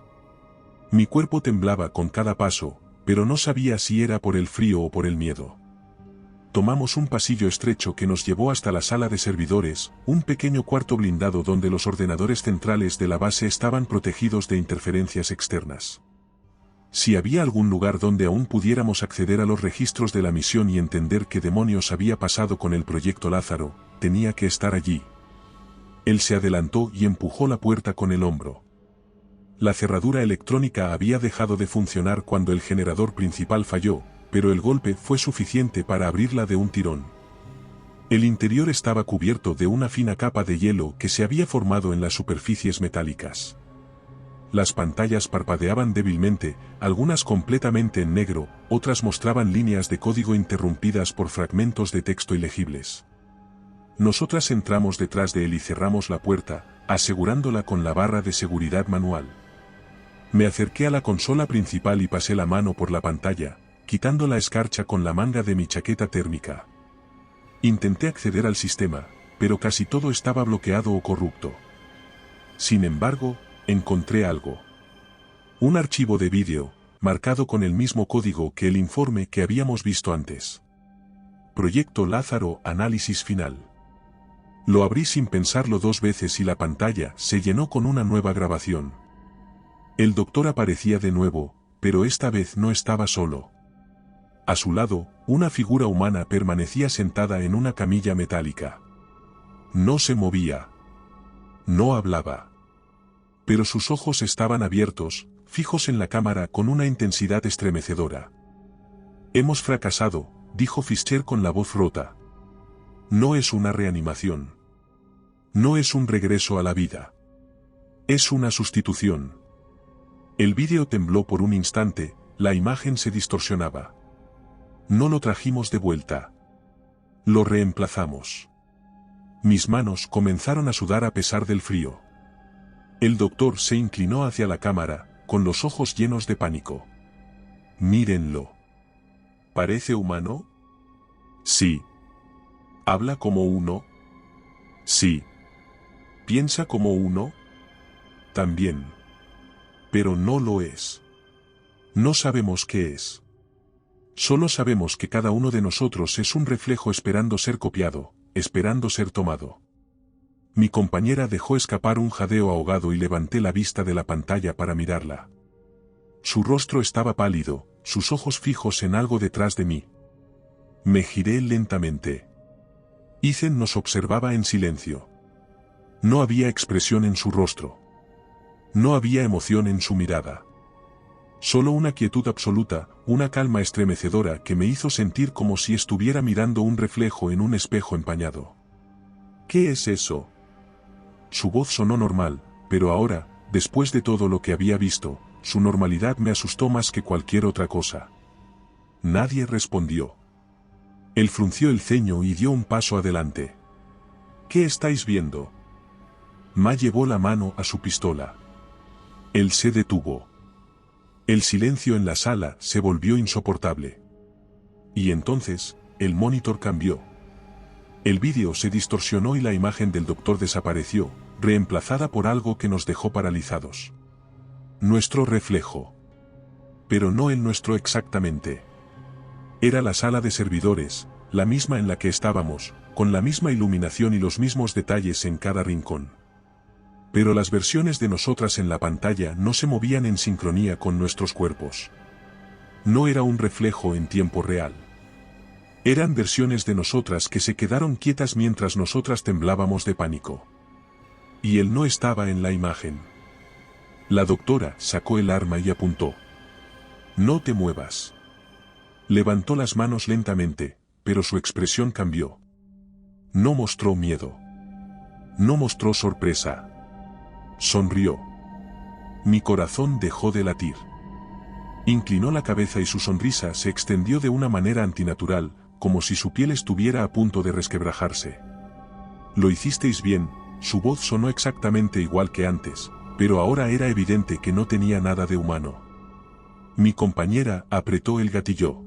Speaker 1: Mi cuerpo temblaba con cada paso, pero no sabía si era por el frío o por el miedo. Tomamos un pasillo estrecho que nos llevó hasta la sala de servidores, un pequeño cuarto blindado donde los ordenadores centrales de la base estaban protegidos de interferencias externas. Si había algún lugar donde aún pudiéramos acceder a los registros de la misión y entender qué demonios había pasado con el proyecto Lázaro, tenía que estar allí. Él se adelantó y empujó la puerta con el hombro. La cerradura electrónica había dejado de funcionar cuando el generador principal falló, pero el golpe fue suficiente para abrirla de un tirón. El interior estaba cubierto de una fina capa de hielo que se había formado en las superficies metálicas. Las pantallas parpadeaban débilmente, algunas completamente en negro, otras mostraban líneas de código interrumpidas por fragmentos de texto ilegibles. Nosotras entramos detrás de él y cerramos la puerta, asegurándola con la barra de seguridad manual. Me acerqué a la consola principal y pasé la mano por la pantalla, quitando la escarcha con la manga de mi chaqueta térmica. Intenté acceder al sistema, pero casi todo estaba bloqueado o corrupto. Sin embargo, encontré algo. Un archivo de vídeo, marcado con el mismo código que el informe que habíamos visto antes. Proyecto Lázaro, análisis final. Lo abrí sin pensarlo 2 veces y la pantalla se llenó con una nueva grabación. El doctor aparecía de nuevo, pero esta vez no estaba solo. A su lado, una figura humana permanecía sentada en una camilla metálica. No se movía. No hablaba. Pero sus ojos estaban abiertos, fijos en la cámara con una intensidad estremecedora. Hemos fracasado, dijo Fischer con la voz rota. No es una reanimación. No es un regreso a la vida. Es una sustitución. El vídeo tembló por un instante, la imagen se distorsionaba. No lo trajimos de vuelta. Lo reemplazamos. Mis manos comenzaron a sudar a pesar del frío. El doctor se inclinó hacia la cámara, con los ojos llenos de pánico. Mírenlo. ¿Parece humano? Sí. ¿Habla como uno? Sí. ¿Piensa como uno? También. Pero no lo es. No sabemos qué es. Solo sabemos que cada uno de nosotros es un reflejo esperando ser copiado, esperando ser tomado. Mi compañera dejó escapar un jadeo ahogado y levanté la vista de la pantalla para mirarla. Su rostro estaba pálido, sus ojos fijos en algo detrás de mí. Me giré lentamente. Ethan nos observaba en silencio. No había expresión en su rostro. No había emoción en su mirada. Solo una quietud absoluta, una calma estremecedora que me hizo sentir como si estuviera mirando un reflejo en un espejo empañado. ¿Qué es eso? Su voz sonó normal, pero ahora, después de todo lo que había visto, su normalidad me asustó más que cualquier otra cosa. Nadie respondió. Él frunció el ceño y dio un paso adelante. ¿Qué estáis viendo? Ma llevó la mano a su pistola. Él se detuvo. El silencio en la sala se volvió insoportable. Y entonces, el monitor cambió. El vídeo se distorsionó y la imagen del doctor desapareció, reemplazada por algo que nos dejó paralizados. Nuestro reflejo. Pero no el nuestro exactamente. Era la sala de servidores, la misma en la que estábamos, con la misma iluminación y los mismos detalles en cada rincón. Pero las versiones de nosotras en la pantalla no se movían en sincronía con nuestros cuerpos. No era un reflejo en tiempo real. Eran versiones de nosotras que se quedaron quietas mientras nosotras temblábamos de pánico. Y él no estaba en la imagen. La doctora sacó el arma y apuntó. «No te muevas». Levantó las manos lentamente, pero su expresión cambió. No mostró miedo. No mostró sorpresa. Sonrió. Mi corazón dejó de latir. Inclinó la cabeza y su sonrisa se extendió de una manera antinatural, como si su piel estuviera a punto de resquebrajarse. «Lo hicisteis bien», su voz sonó exactamente igual que antes, pero ahora era evidente que no tenía nada de humano. Mi compañera apretó el gatillo.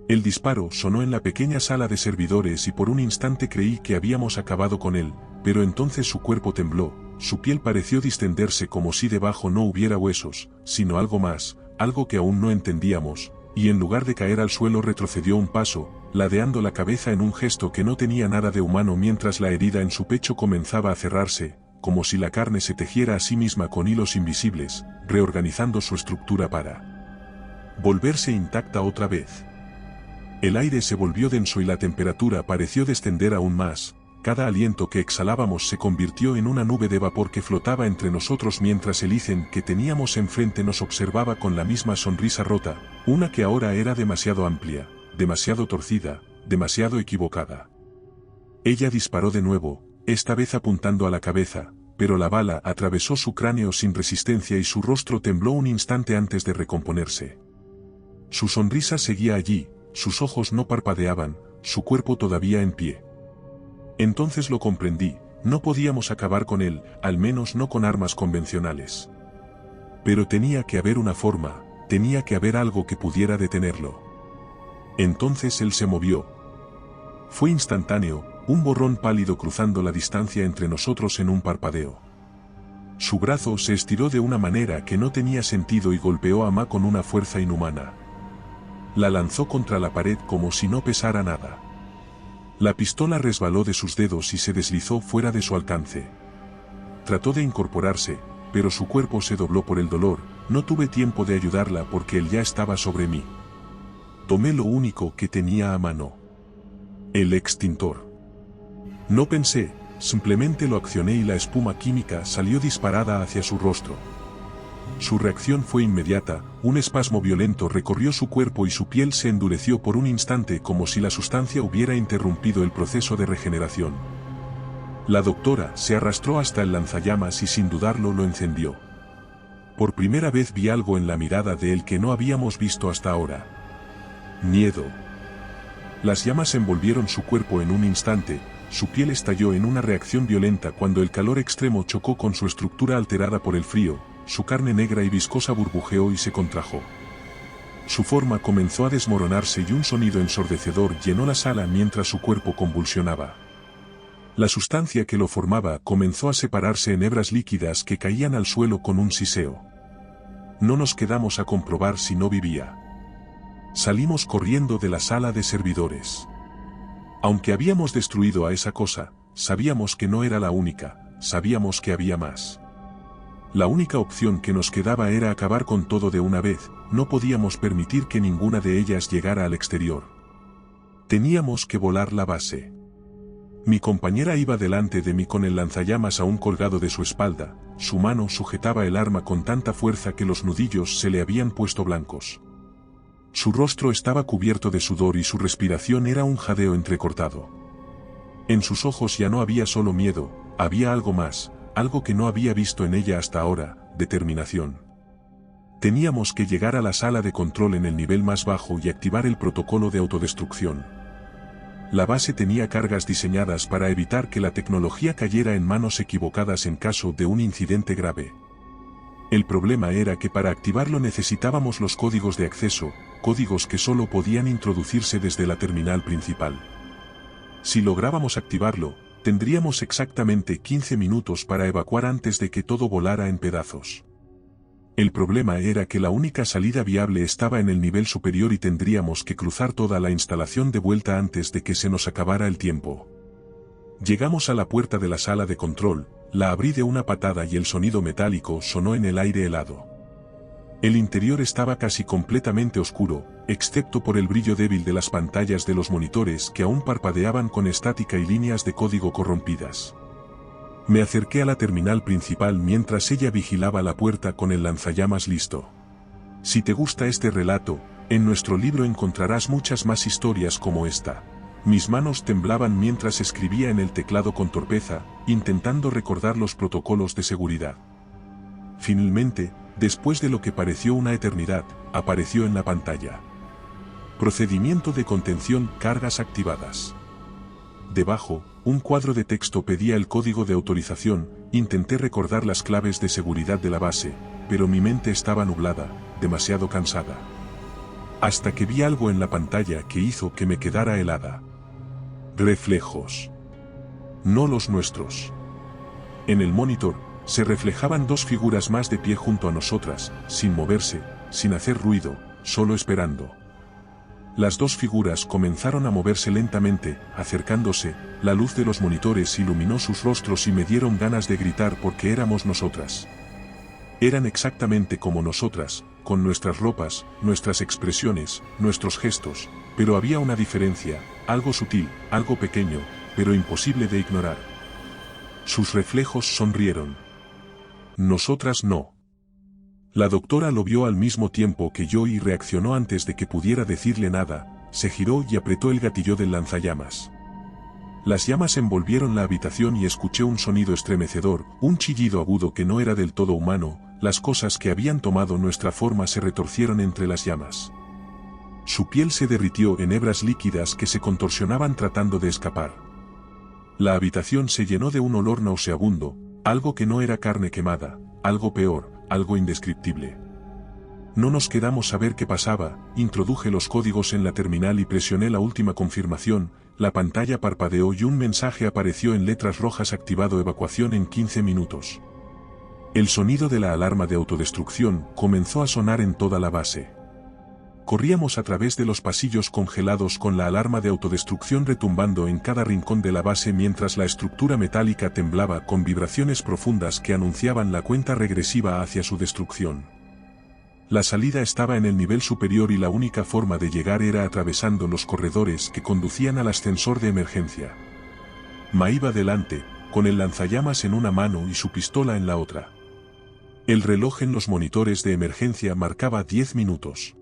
Speaker 1: El disparo sonó en la pequeña sala de servidores y por un instante creí que habíamos acabado con él, pero entonces su cuerpo tembló, su piel pareció distenderse como si debajo no hubiera huesos, sino algo más, algo que aún no entendíamos, y en lugar de caer al suelo retrocedió un paso, ladeando la cabeza en un gesto que no tenía nada de humano mientras la herida en su pecho comenzaba a cerrarse, como si la carne se tejiera a sí misma con hilos invisibles, reorganizando su estructura para volverse intacta otra vez. El aire se volvió denso y la temperatura pareció descender aún más. Cada aliento que exhalábamos se convirtió en una nube de vapor que flotaba entre nosotros mientras el Ethan que teníamos enfrente nos observaba con la misma sonrisa rota, una que ahora era demasiado amplia, demasiado torcida, demasiado equivocada. Ella disparó de nuevo, esta vez apuntando a la cabeza, pero la bala atravesó su cráneo sin resistencia y su rostro tembló un instante antes de recomponerse. Su sonrisa seguía allí, sus ojos no parpadeaban, su cuerpo todavía en pie. Entonces lo comprendí, no podíamos acabar con él, al menos no con armas convencionales. Pero tenía que haber una forma, tenía que haber algo que pudiera detenerlo. Entonces él se movió. Fue instantáneo, un borrón pálido cruzando la distancia entre nosotros en un parpadeo. Su brazo se estiró de una manera que no tenía sentido y golpeó a Ma con una fuerza inhumana. La lanzó contra la pared como si no pesara nada. La pistola resbaló de sus dedos y se deslizó fuera de su alcance. Trató de incorporarse, pero su cuerpo se dobló por el dolor, no tuve tiempo de ayudarla porque él ya estaba sobre mí. Tomé lo único que tenía a mano. El extintor. No pensé, simplemente lo accioné y la espuma química salió disparada hacia su rostro. Su reacción fue inmediata, un espasmo violento recorrió su cuerpo y su piel se endureció por un instante como si la sustancia hubiera interrumpido el proceso de regeneración. La doctora se arrastró hasta el lanzallamas y sin dudarlo lo encendió. Por primera vez vi algo en la mirada de él que no habíamos visto hasta ahora. Miedo. Las llamas envolvieron su cuerpo en un instante, su piel estalló en una reacción violenta cuando el calor extremo chocó con su estructura alterada por el frío. Su carne negra y viscosa burbujeó y se contrajo. Su forma comenzó a desmoronarse y un sonido ensordecedor llenó la sala mientras su cuerpo convulsionaba. La sustancia que lo formaba comenzó a separarse en hebras líquidas que caían al suelo con un siseo. No nos quedamos a comprobar si no vivía. Salimos corriendo de la sala de servidores. Aunque habíamos destruido a esa cosa, sabíamos que no era la única, sabíamos que había más. La única opción que nos quedaba era acabar con todo de una vez, no podíamos permitir que ninguna de ellas llegara al exterior. Teníamos que volar la base. Mi compañera iba delante de mí con el lanzallamas aún colgado de su espalda, su mano sujetaba el arma con tanta fuerza que los nudillos se le habían puesto blancos. Su rostro estaba cubierto de sudor y su respiración era un jadeo entrecortado. En sus ojos ya no había solo miedo, había algo más. Algo que no había visto en ella hasta ahora, determinación. Teníamos que llegar a la sala de control en el nivel más bajo y activar el protocolo de autodestrucción. La base tenía cargas diseñadas para evitar que la tecnología cayera en manos equivocadas en caso de un incidente grave. El problema era que para activarlo necesitábamos los códigos de acceso, códigos que solo podían introducirse desde la terminal principal. Si lográbamos activarlo, tendríamos exactamente 15 minutos para evacuar antes de que todo volara en pedazos. El problema era que la única salida viable estaba en el nivel superior y tendríamos que cruzar toda la instalación de vuelta antes de que se nos acabara el tiempo. Llegamos a la puerta de la sala de control, la abrí de una patada y el sonido metálico sonó en el aire helado. El interior estaba casi completamente oscuro, excepto por el brillo débil de las pantallas de los monitores que aún parpadeaban con estática y líneas de código corrompidas. Me acerqué a la terminal principal mientras ella vigilaba la puerta con el lanzallamas listo. Si te gusta este relato, en nuestro libro encontrarás muchas más historias como esta. Mis manos temblaban mientras escribía en el teclado con torpeza, intentando recordar los protocolos de seguridad. Finalmente, después de lo que pareció una eternidad, apareció en la pantalla. Procedimiento de contención, cargas activadas. Debajo, un cuadro de texto pedía el código de autorización. Intenté recordar las claves de seguridad de la base, pero mi mente estaba nublada, demasiado cansada. Hasta que vi algo en la pantalla que hizo que me quedara helada. Reflejos. No los nuestros. En el monitor, se reflejaban dos figuras más de pie junto a nosotras, sin moverse, sin hacer ruido, solo esperando. Las dos figuras comenzaron a moverse lentamente, acercándose, la luz de los monitores iluminó sus rostros y me dieron ganas de gritar porque éramos nosotras. Eran exactamente como nosotras, con nuestras ropas, nuestras expresiones, nuestros gestos, pero había una diferencia, algo sutil, algo pequeño, pero imposible de ignorar. Sus reflejos sonrieron. Nosotras no. La doctora lo vio al mismo tiempo que yo y reaccionó antes de que pudiera decirle nada, se giró y apretó el gatillo del lanzallamas. Las llamas envolvieron la habitación y escuché un sonido estremecedor, un chillido agudo que no era del todo humano, las cosas que habían tomado nuestra forma se retorcieron entre las llamas. Su piel se derritió en hebras líquidas que se contorsionaban tratando de escapar. La habitación se llenó de un olor nauseabundo, algo que no era carne quemada, algo peor, algo indescriptible. No nos quedamos a ver qué pasaba, introduje los códigos en la terminal y presioné la última confirmación, la pantalla parpadeó y un mensaje apareció en letras rojas: activado evacuación en 15 minutos. El sonido de la alarma de autodestrucción comenzó a sonar en toda la base. Corríamos a través de los pasillos congelados con la alarma de autodestrucción retumbando en cada rincón de la base mientras la estructura metálica temblaba con vibraciones profundas que anunciaban la cuenta regresiva hacia su destrucción. La salida estaba en el nivel superior y la única forma de llegar era atravesando los corredores que conducían al ascensor de emergencia. Ma iba delante, con el lanzallamas en una mano y su pistola en la otra. El reloj en los monitores de emergencia marcaba 10 minutos.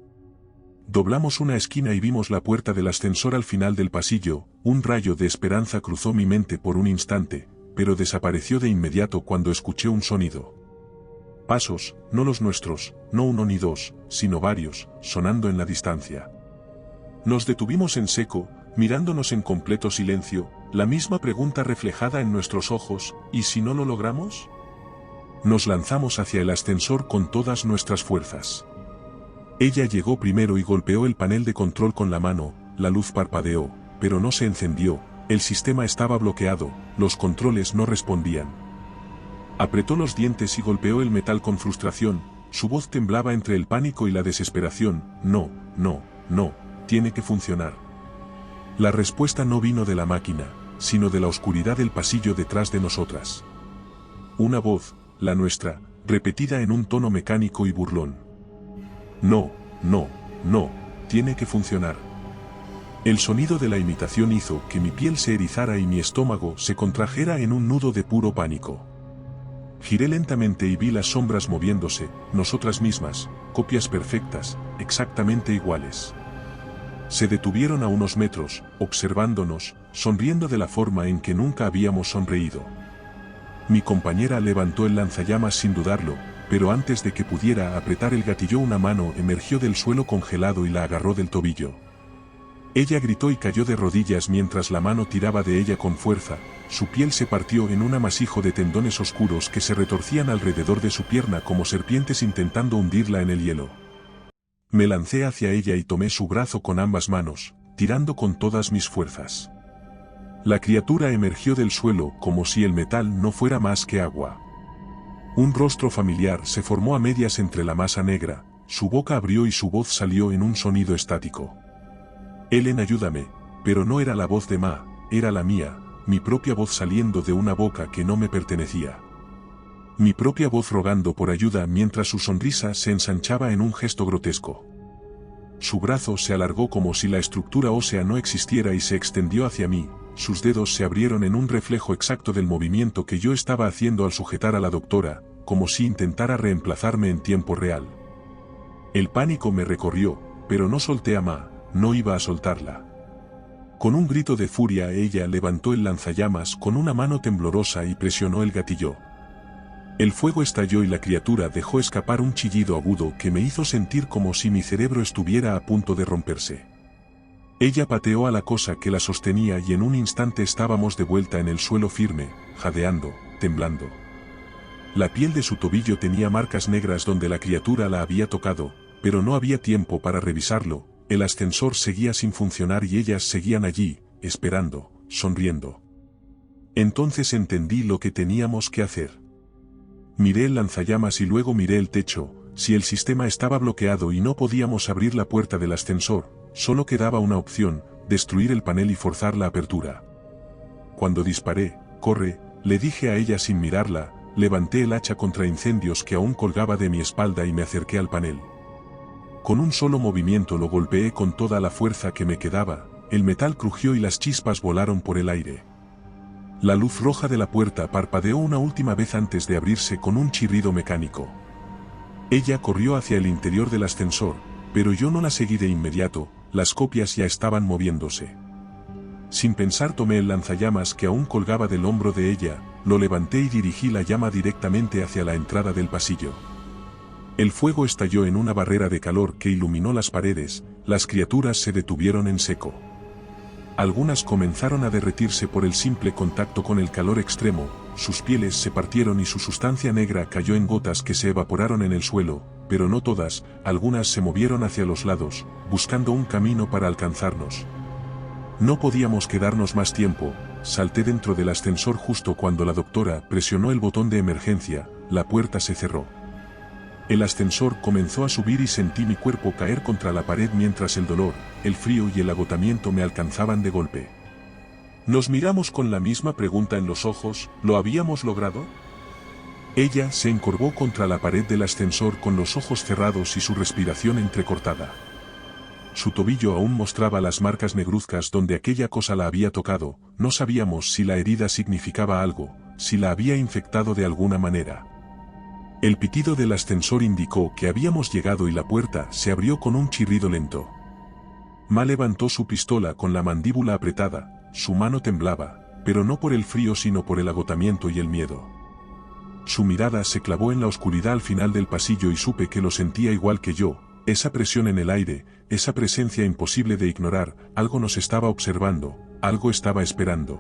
Speaker 1: Doblamos una esquina y vimos la puerta del ascensor al final del pasillo. Un rayo de esperanza cruzó mi mente por un instante, pero desapareció de inmediato cuando escuché un sonido. Pasos, no los nuestros, no uno ni dos, sino varios, sonando en la distancia. Nos detuvimos en seco, mirándonos en completo silencio, la misma pregunta reflejada en nuestros ojos: ¿y si no lo logramos? Nos lanzamos hacia el ascensor con todas nuestras fuerzas. Ella llegó primero y golpeó el panel de control con la mano, la luz parpadeó, pero no se encendió, el sistema estaba bloqueado, los controles no respondían. Apretó los dientes y golpeó el metal con frustración, su voz temblaba entre el pánico y la desesperación: no, no, no, tiene que funcionar. La respuesta no vino de la máquina, sino de la oscuridad del pasillo detrás de nosotras. Una voz, la nuestra, repetida en un tono mecánico y burlón. No, no, no, tiene que funcionar. El sonido de la imitación hizo que mi piel se erizara y mi estómago se contrajera en un nudo de puro pánico. Giré lentamente y vi las sombras moviéndose, nosotras mismas, copias perfectas, exactamente iguales. Se detuvieron a unos metros, observándonos, sonriendo de la forma en que nunca habíamos sonreído. Mi compañera levantó el lanzallamas sin dudarlo, pero antes de que pudiera apretar el gatillo una mano emergió del suelo congelado y la agarró del tobillo. Ella gritó y cayó de rodillas mientras la mano tiraba de ella con fuerza, su piel se partió en un amasijo de tendones oscuros que se retorcían alrededor de su pierna como serpientes intentando hundirla en el hielo. Me lancé hacia ella y tomé su brazo con ambas manos, tirando con todas mis fuerzas. La criatura emergió del suelo como si el metal no fuera más que agua.
Speaker 2: Un rostro familiar se formó a medias entre la masa negra, su boca abrió y su voz salió en un sonido estático. Ellen, ayúdame, pero no era la voz de Ma, era la mía, mi propia voz saliendo de una boca que no me pertenecía. Mi propia voz rogando por ayuda mientras su sonrisa se ensanchaba en un gesto grotesco. Su brazo se alargó como si la estructura ósea no existiera y se extendió hacia mí, sus dedos se abrieron en un reflejo exacto del movimiento que yo estaba haciendo al sujetar a la doctora, como si intentara reemplazarme en tiempo real. El pánico me recorrió, pero no solté a Ma, no iba a soltarla. Con un grito de furia ella levantó el lanzallamas con una mano temblorosa y presionó el gatillo. El fuego estalló y la criatura dejó escapar un chillido agudo que me hizo sentir como si mi cerebro estuviera a punto de romperse. Ella pateó a la cosa que la sostenía y en un instante estábamos de vuelta en el suelo firme, jadeando, temblando. La piel de su tobillo tenía marcas negras donde la criatura la había tocado, pero no había tiempo para revisarlo, el ascensor seguía sin funcionar y ellas seguían allí, esperando, sonriendo. Entonces entendí lo que teníamos que hacer. Miré el lanzallamas y luego miré el techo, si el sistema estaba bloqueado y no podíamos abrir la puerta del ascensor, solo quedaba una opción, destruir el panel y forzar la apertura. Cuando disparé, corre, le dije a ella sin mirarla, levanté el hacha contra incendios que aún colgaba de mi espalda y me acerqué al panel. Con un solo movimiento lo golpeé con toda la fuerza que me quedaba, el metal crujió y las chispas volaron por el aire. La luz roja de la puerta parpadeó una última vez antes de abrirse con un chirrido mecánico. Ella corrió hacia el interior del ascensor, pero yo no la seguí de inmediato, las copias ya estaban moviéndose. Sin pensar tomé el lanzallamas que aún colgaba del hombro de ella, lo levanté y dirigí la llama directamente hacia la entrada del pasillo. El fuego estalló en una barrera de calor que iluminó las paredes, las criaturas se detuvieron en seco. Algunas comenzaron a derretirse por el simple contacto con el calor extremo, sus pieles se partieron y su sustancia negra cayó en gotas que se evaporaron en el suelo, pero no todas, algunas se movieron hacia los lados, buscando un camino para alcanzarnos. No podíamos quedarnos más tiempo, salté dentro del ascensor justo cuando la doctora presionó el botón de emergencia, la puerta se cerró. El ascensor comenzó a subir y sentí mi cuerpo caer contra la pared mientras el dolor, el frío y el agotamiento me alcanzaban de golpe. Nos miramos con la misma pregunta en los ojos, ¿lo habíamos logrado? Ella se encorvó contra la pared del ascensor con los ojos cerrados y su respiración entrecortada. Su tobillo aún mostraba las marcas negruzcas donde aquella cosa la había tocado, no sabíamos si la herida significaba algo, si la había infectado de alguna manera. El pitido del ascensor indicó que habíamos llegado y la puerta se abrió con un chirrido lento. Ma levantó su pistola con la mandíbula apretada, su mano temblaba, pero no por el frío sino por el agotamiento y el miedo. Su mirada se clavó en la oscuridad al final del pasillo y supe que lo sentía igual que yo, esa presión en el aire, esa presencia imposible de ignorar, algo nos estaba observando, algo estaba esperando.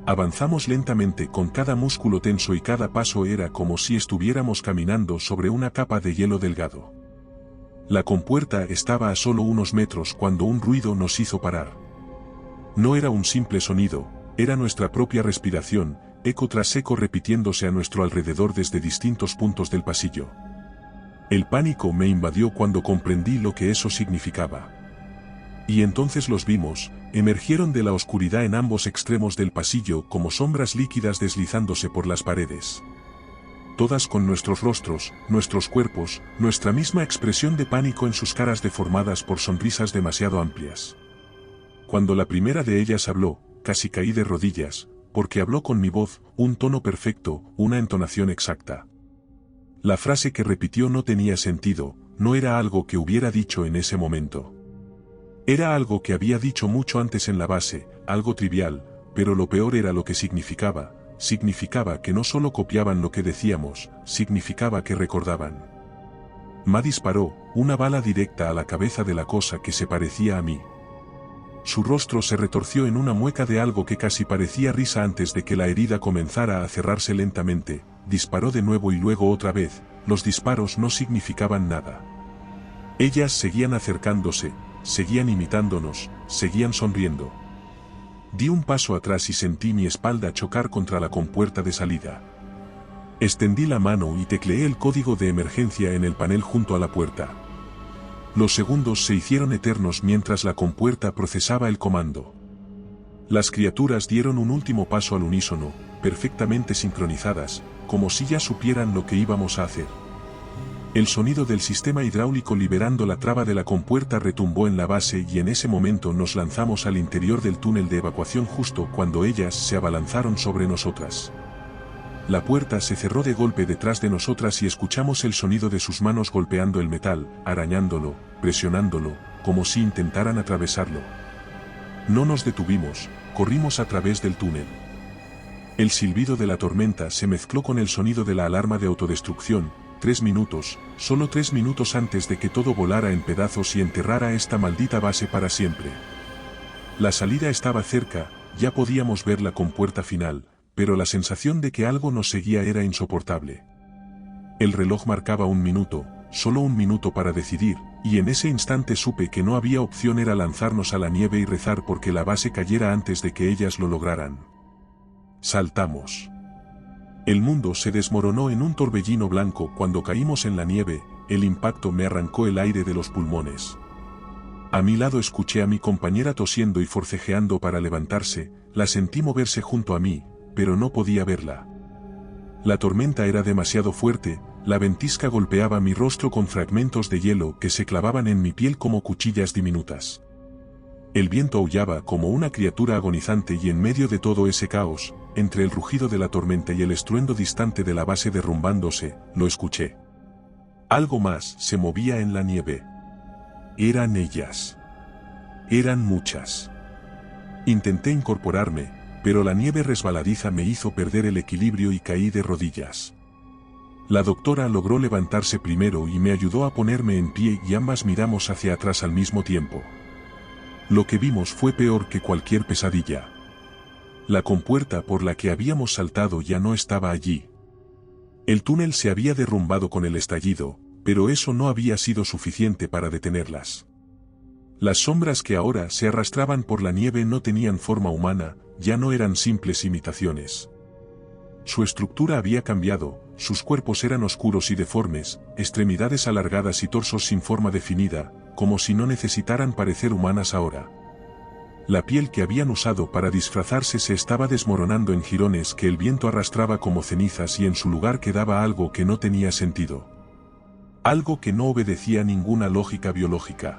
Speaker 2: Avanzamos lentamente con cada músculo tenso y cada paso era como si estuviéramos caminando sobre una capa de hielo delgado. La compuerta estaba a solo unos metros cuando un ruido nos hizo parar. No era un simple sonido, era nuestra propia respiración, eco tras eco repitiéndose a nuestro alrededor desde distintos puntos del pasillo. El pánico me invadió cuando comprendí lo que eso significaba. Y entonces los vimos, emergieron de la oscuridad en ambos extremos del pasillo como sombras líquidas deslizándose por las paredes. Todas con nuestros rostros, nuestros cuerpos, nuestra misma expresión de pánico en sus caras deformadas por sonrisas demasiado amplias. Cuando la primera de ellas habló, casi caí de rodillas, porque habló con mi voz, un tono perfecto, una entonación exacta. La frase que repitió no tenía sentido, no era algo que hubiera dicho en ese momento. Era algo que había dicho mucho antes en la base, algo trivial, pero lo peor era lo que significaba que no solo copiaban lo que decíamos, significaba que recordaban. Ma disparó, una bala directa a la cabeza de la cosa que se parecía a mí. Su rostro se retorció en una mueca de algo que casi parecía risa antes de que la herida comenzara a cerrarse lentamente, disparó de nuevo y luego otra vez, los disparos no significaban nada. Ellas seguían acercándose, seguían imitándonos, seguían sonriendo. Di un paso atrás y sentí mi espalda chocar contra la compuerta de salida.
Speaker 1: Extendí la mano y tecleé el código de emergencia en el panel junto a la puerta. Los segundos se hicieron eternos mientras la compuerta procesaba el comando. Las criaturas dieron un último paso al unísono, perfectamente sincronizadas, como si ya supieran lo que íbamos a hacer. El sonido del sistema hidráulico liberando la traba de la compuerta retumbó en la base y en ese momento nos lanzamos al interior del túnel de evacuación justo cuando ellas se abalanzaron sobre nosotras. La puerta se cerró de golpe detrás de nosotras y escuchamos el sonido de sus manos golpeando el metal, arañándolo, presionándolo, como si intentaran atravesarlo. No nos detuvimos, corrimos a través del túnel. El silbido de la tormenta se mezcló con el sonido de la alarma de autodestrucción. 3 minutos, solo 3 minutos antes de que todo volara en pedazos y enterrara esta maldita base para siempre. La salida estaba cerca, ya podíamos ver la compuerta final, pero la sensación de que algo nos seguía era insoportable. El reloj marcaba 1 minuto, solo 1 minuto para decidir, y en ese instante supe que no había opción, era lanzarnos a la nieve y rezar porque la base cayera antes de que ellas lo lograran. Saltamos. El mundo se desmoronó en un torbellino blanco cuando caímos en la nieve, el impacto me arrancó el aire de los pulmones. A mi lado escuché a mi compañera tosiendo y forcejeando para levantarse, la sentí moverse junto a mí, pero no podía verla. La tormenta era demasiado fuerte, la ventisca golpeaba mi rostro con fragmentos de hielo que se clavaban en mi piel como cuchillas diminutas. El viento aullaba como una criatura agonizante y en medio de todo ese caos, entre el rugido de la tormenta y el estruendo distante de la base derrumbándose, lo escuché. Algo más se movía en la nieve. Eran ellas. Eran muchas. Intenté incorporarme, pero la nieve resbaladiza me hizo perder el equilibrio y caí de rodillas. La doctora logró levantarse primero y me ayudó a ponerme en pie y ambas miramos hacia atrás al mismo tiempo. Lo que vimos fue peor que cualquier pesadilla. La compuerta por la que habíamos saltado ya no estaba allí. El túnel se había derrumbado con el estallido, pero eso no había sido suficiente para detenerlas. Las sombras que ahora se arrastraban por la nieve no tenían forma humana, ya no eran simples imitaciones. Su estructura había cambiado, sus cuerpos eran oscuros y deformes, extremidades alargadas y torsos sin forma definida, como si no necesitaran parecer humanas ahora. La piel que habían usado para disfrazarse se estaba desmoronando en jirones que el viento arrastraba como cenizas y en su lugar quedaba algo que no tenía sentido. Algo que no obedecía a ninguna lógica biológica.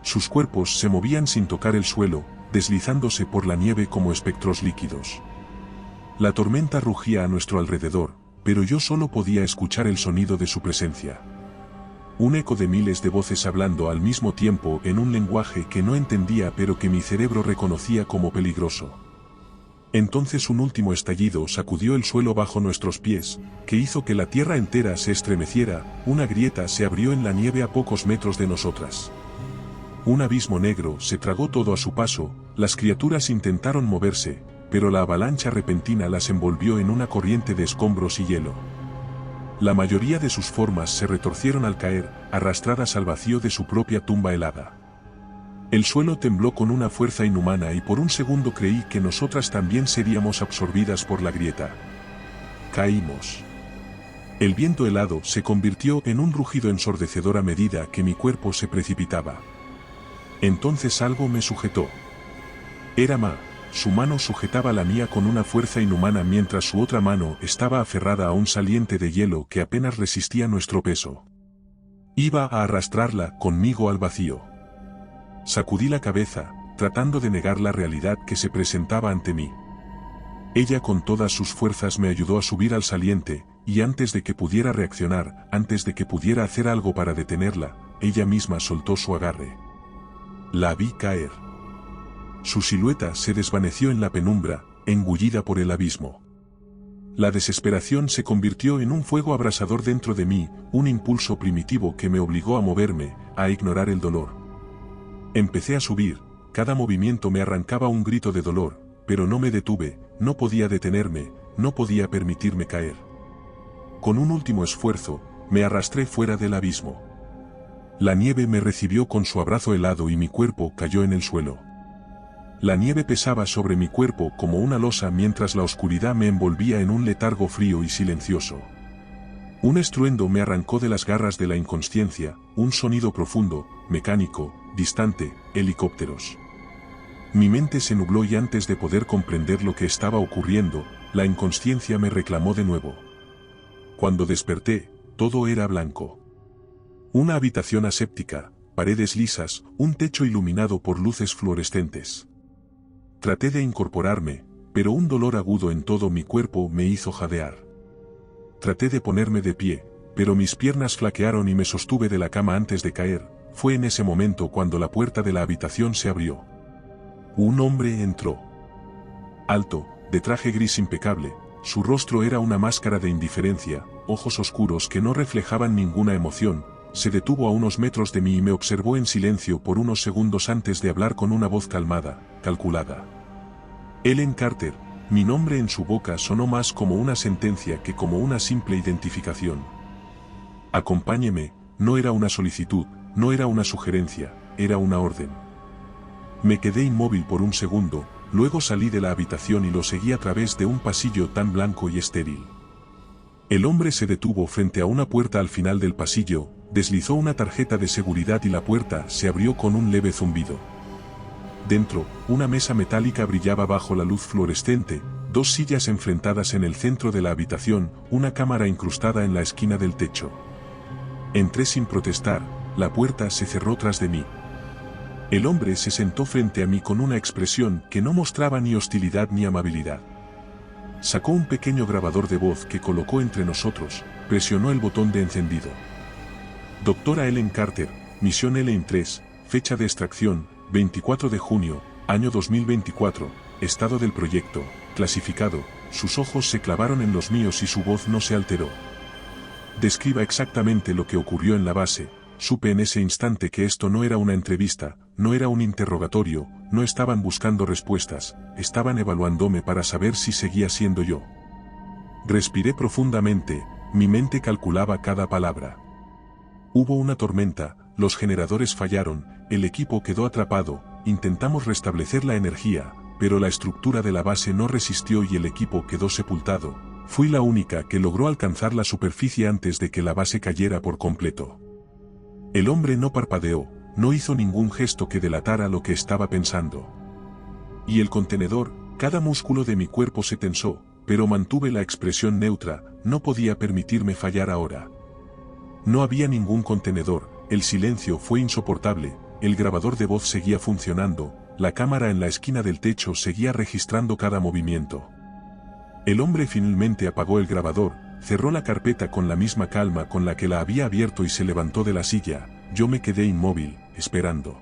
Speaker 1: Sus cuerpos se movían sin tocar el suelo, deslizándose por la nieve como espectros líquidos. La tormenta rugía a nuestro alrededor, pero yo solo podía escuchar el sonido de su presencia. Un eco de miles de voces hablando al mismo tiempo en un lenguaje que no entendía pero que mi cerebro reconocía como peligroso. Entonces un último estallido sacudió el suelo bajo nuestros pies, que hizo que la tierra entera se estremeciera, una grieta se abrió en la nieve a pocos metros de nosotras. Un abismo negro se tragó todo a su paso, las criaturas intentaron moverse, pero la avalancha repentina las envolvió en una corriente de escombros y hielo. La mayoría de sus formas se retorcieron al caer, arrastradas al vacío de su propia tumba helada. El suelo tembló con una fuerza inhumana y por un segundo creí que nosotras también seríamos absorbidas por la grieta. Caímos. El viento helado se convirtió en un rugido ensordecedor a medida que mi cuerpo se precipitaba. Entonces algo me sujetó. Era Ma. Su mano sujetaba la mía con una fuerza inhumana mientras su otra mano estaba aferrada a un saliente de hielo que apenas resistía nuestro peso. Iba a arrastrarla conmigo al vacío. Sacudí la cabeza, tratando de negar la realidad que se presentaba ante mí. Ella con todas sus fuerzas me ayudó a subir al saliente, y antes de que pudiera reaccionar, antes de que pudiera hacer algo para detenerla, ella misma soltó su agarre. La vi caer. Su silueta se desvaneció en la penumbra, engullida por el abismo. La desesperación se convirtió en un fuego abrasador dentro de mí, un impulso primitivo que me obligó a moverme, a ignorar el dolor. Empecé a subir, cada movimiento me arrancaba un grito de dolor, pero no me detuve, no podía detenerme, no podía permitirme caer. Con un último esfuerzo, me arrastré fuera del abismo. La nieve me recibió con su abrazo helado y mi cuerpo cayó en el suelo. La nieve pesaba sobre mi cuerpo como una losa mientras la oscuridad me envolvía en un letargo frío y silencioso. Un estruendo me arrancó de las garras de la inconsciencia, un sonido profundo, mecánico, distante, helicópteros. Mi mente se nubló y antes de poder comprender lo que estaba ocurriendo, la inconsciencia me reclamó de nuevo. Cuando desperté, todo era blanco. Una habitación aséptica, paredes lisas, un techo iluminado por luces fluorescentes. Traté de incorporarme, pero un dolor agudo en todo mi cuerpo me hizo jadear. Traté de ponerme de pie, pero mis piernas flaquearon y me sostuve de la cama antes de caer. Fue en ese momento cuando la puerta de la habitación se abrió. Un hombre entró. Alto, de traje gris impecable, su rostro era una máscara de indiferencia, ojos oscuros que no reflejaban ninguna emoción. Se detuvo a unos metros de mí y me observó en silencio por unos segundos antes de hablar con una voz calmada, calculada. Ellen Carter. Mi nombre en su boca sonó más como una sentencia que como una simple identificación. Acompáñeme, no era una solicitud, no era una sugerencia, era una orden. Me quedé inmóvil por un segundo, luego salí de la habitación y lo seguí a través de un pasillo tan blanco y estéril. El hombre se detuvo frente a una puerta al final del pasillo, deslizó una tarjeta de seguridad y la puerta se abrió con un leve zumbido. Dentro, una mesa metálica brillaba bajo la luz fluorescente, dos sillas enfrentadas en el centro de la habitación, una cámara incrustada en la esquina del techo. Entré sin protestar, la puerta se cerró tras de mí. El hombre se sentó frente a mí con una expresión que no mostraba ni hostilidad ni amabilidad. Sacó un pequeño grabador de voz que colocó entre nosotros, presionó el botón de encendido. Doctora Ellen Carter, misión LN3, fecha de extracción, 24 de junio, año 2024, estado del proyecto, clasificado. Sus ojos se clavaron en los míos y su voz no se alteró. Describa exactamente lo que ocurrió en la base. Supe en ese instante que esto no era una entrevista, no era un interrogatorio, no estaban buscando respuestas, estaban evaluándome para saber si seguía siendo yo. Respiré profundamente, mi mente calculaba cada palabra. Hubo una tormenta, los generadores fallaron, el equipo quedó atrapado, intentamos restablecer la energía, pero la estructura de la base no resistió y el equipo quedó sepultado. Fui la única que logró alcanzar la superficie antes de que la base cayera por completo. El hombre no parpadeó, no hizo ningún gesto que delatara lo que estaba pensando. Y el contenedor, cada músculo de mi cuerpo se tensó, pero mantuve la expresión neutra, no podía permitirme fallar ahora. No había ningún contenedor, el silencio fue insoportable, el grabador de voz seguía funcionando, la cámara en la esquina del techo seguía registrando cada movimiento. El hombre finalmente apagó el grabador, cerró la carpeta con la misma calma con la que la había abierto y se levantó de la silla. Yo me quedé inmóvil, esperando.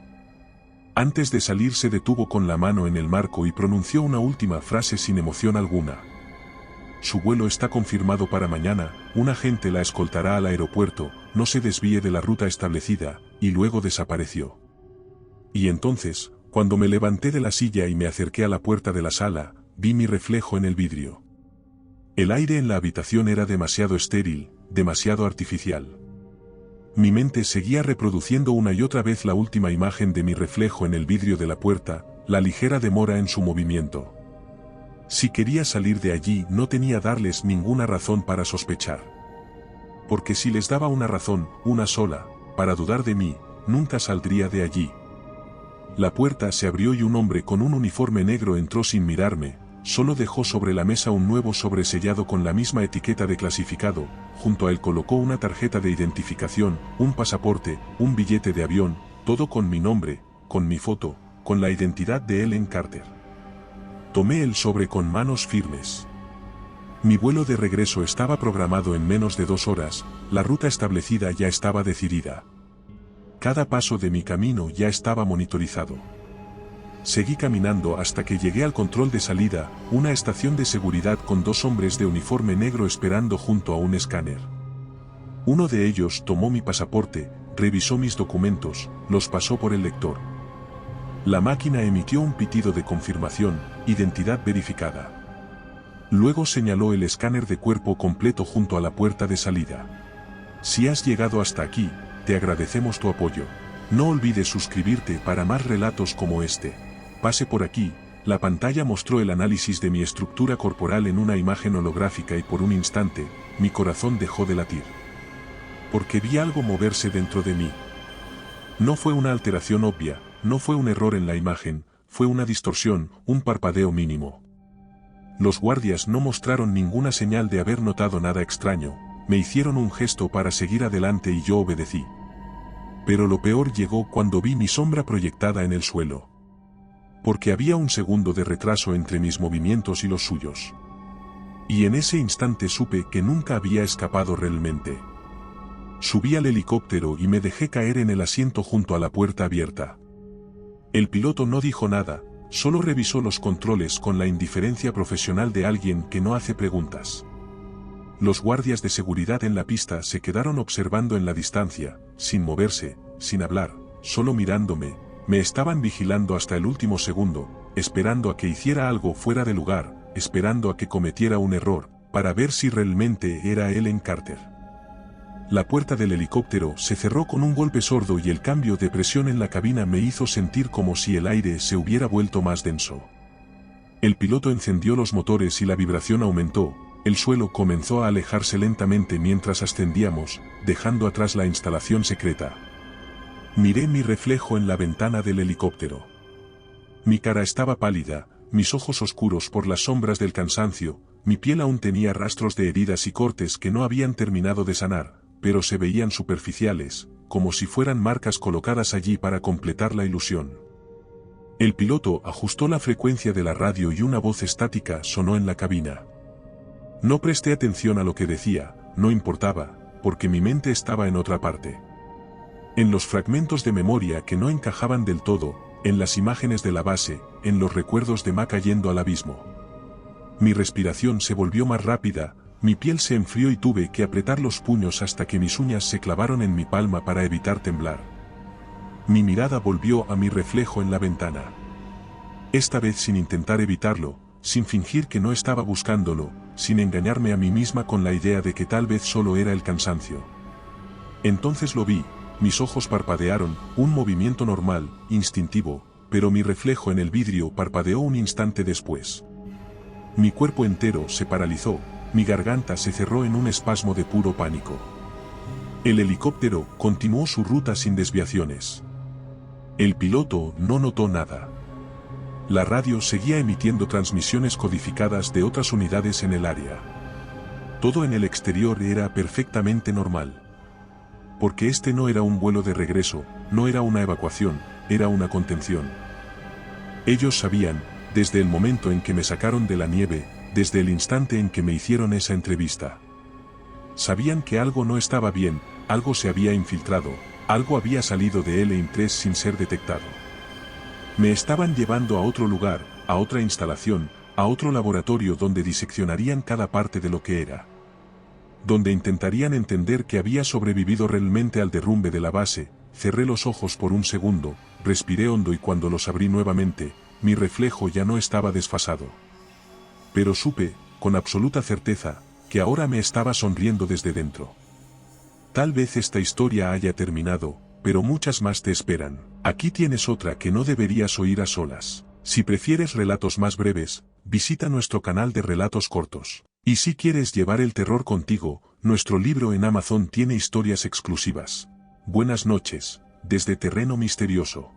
Speaker 1: Antes de salir se detuvo con la mano en el marco y pronunció una última frase sin emoción alguna. Su vuelo está confirmado para mañana, un agente la escoltará al aeropuerto, no se desvíe de la ruta establecida, y luego desapareció. Y entonces, cuando me levanté de la silla y me acerqué a la puerta de la sala, vi mi reflejo en el vidrio. El aire en la habitación era demasiado estéril, demasiado artificial. Mi mente seguía reproduciendo una y otra vez la última imagen de mi reflejo en el vidrio de la puerta, la ligera demora en su movimiento. Si quería salir de allí no tenía darles ninguna razón para sospechar. Porque si les daba una razón, una sola, para dudar de mí, nunca saldría de allí. La puerta se abrió y un hombre con un uniforme negro entró sin mirarme, solo dejó sobre la mesa un nuevo sobresellado con la misma etiqueta de clasificado, junto a él colocó una tarjeta de identificación, un pasaporte, un billete de avión, todo con mi nombre, con mi foto, con la identidad de Ellen Carter. Tomé el sobre con manos firmes. Mi vuelo de regreso estaba programado en menos de 2 horas, la ruta establecida ya estaba decidida. Cada paso de mi camino ya estaba monitorizado. Seguí caminando hasta que llegué al control de salida, una estación de seguridad con 2 hombres de uniforme negro esperando junto a un escáner. Uno de ellos tomó mi pasaporte, revisó mis documentos, los pasó por el lector. La máquina emitió un pitido de confirmación, identidad verificada. Luego señaló el escáner de cuerpo completo junto a la puerta de salida. Si has llegado hasta aquí, te agradecemos tu apoyo. No olvides suscribirte para más relatos como este. pase por aquí. La pantalla mostró el análisis de mi estructura corporal en una imagen holográfica y por un instante, mi corazón dejó de latir. Porque vi algo moverse dentro de mí. No fue una alteración obvia, no fue un error en la imagen, fue una distorsión, un parpadeo mínimo. Los guardias no mostraron ninguna señal de haber notado nada extraño, me hicieron un gesto para seguir adelante y yo obedecí. Pero lo peor llegó cuando vi mi sombra proyectada en el suelo. Porque había un segundo de retraso entre mis movimientos y los suyos. Y en ese instante supe que nunca había escapado realmente. Subí al helicóptero y me dejé caer en el asiento junto a la puerta abierta. El piloto no dijo nada, solo revisó los controles con la indiferencia profesional de alguien que no hace preguntas. Los guardias de seguridad en la pista se quedaron observando en la distancia, sin moverse, sin hablar, solo mirándome. Me estaban vigilando hasta el último segundo, esperando a que hiciera algo fuera de lugar, esperando a que cometiera un error, para ver si realmente era Ellen Carter. La puerta del helicóptero se cerró con un golpe sordo y el cambio de presión en la cabina me hizo sentir como si el aire se hubiera vuelto más denso. El piloto encendió los motores y la vibración aumentó, el suelo comenzó a alejarse lentamente mientras ascendíamos, dejando atrás la instalación secreta. Miré mi reflejo en la ventana del helicóptero. Mi cara estaba pálida, mis ojos oscuros por las sombras del cansancio, mi piel aún tenía rastros de heridas y cortes que no habían terminado de sanar, pero se veían superficiales, como si fueran marcas colocadas allí para completar la ilusión. El piloto ajustó la frecuencia de la radio y una voz estática sonó en la cabina. No presté atención a lo que decía, no importaba, porque mi mente estaba en otra parte. En los fragmentos de memoria que no encajaban del todo, en las imágenes de la base, en los recuerdos de Ma cayendo al abismo. Mi respiración se volvió más rápida, mi piel se enfrió y tuve que apretar los puños hasta que mis uñas se clavaron en mi palma para evitar temblar. Mi mirada volvió a mi reflejo en la ventana. Esta vez sin intentar evitarlo, sin fingir que no estaba buscándolo, sin engañarme a mí misma con la idea de que tal vez solo era el cansancio. Entonces lo vi. Mis ojos parpadearon, un movimiento normal, instintivo, pero mi reflejo en el vidrio parpadeó un instante después. Mi cuerpo entero se paralizó, mi garganta se cerró en un espasmo de puro pánico. El helicóptero continuó su ruta sin desviaciones. El piloto no notó nada. La radio seguía emitiendo transmisiones codificadas de otras unidades en el área. Todo en el exterior era perfectamente normal. Porque este no era un vuelo de regreso, no era una evacuación, era una contención. Ellos sabían, desde el momento en que me sacaron de la nieve, desde el instante en que me hicieron esa entrevista. Sabían que algo no estaba bien, algo se había infiltrado, algo había salido de LM3 sin ser detectado. Me estaban llevando a otro lugar, a otra instalación, a otro laboratorio donde diseccionarían cada parte de lo que era. Donde intentarían entender que había sobrevivido realmente al derrumbe de la base. Cerré los ojos por un segundo, respiré hondo y cuando los abrí nuevamente, mi reflejo ya no estaba desfasado. Pero supe, con absoluta certeza, que ahora me estaba sonriendo desde dentro. Tal vez esta historia haya terminado, pero muchas más te esperan. Aquí tienes otra que no deberías oír a solas. Si prefieres relatos más breves, visita nuestro canal de relatos cortos. Y si quieres llevar el terror contigo, nuestro libro en Amazon tiene historias exclusivas. Buenas noches, desde Terreno Misterioso.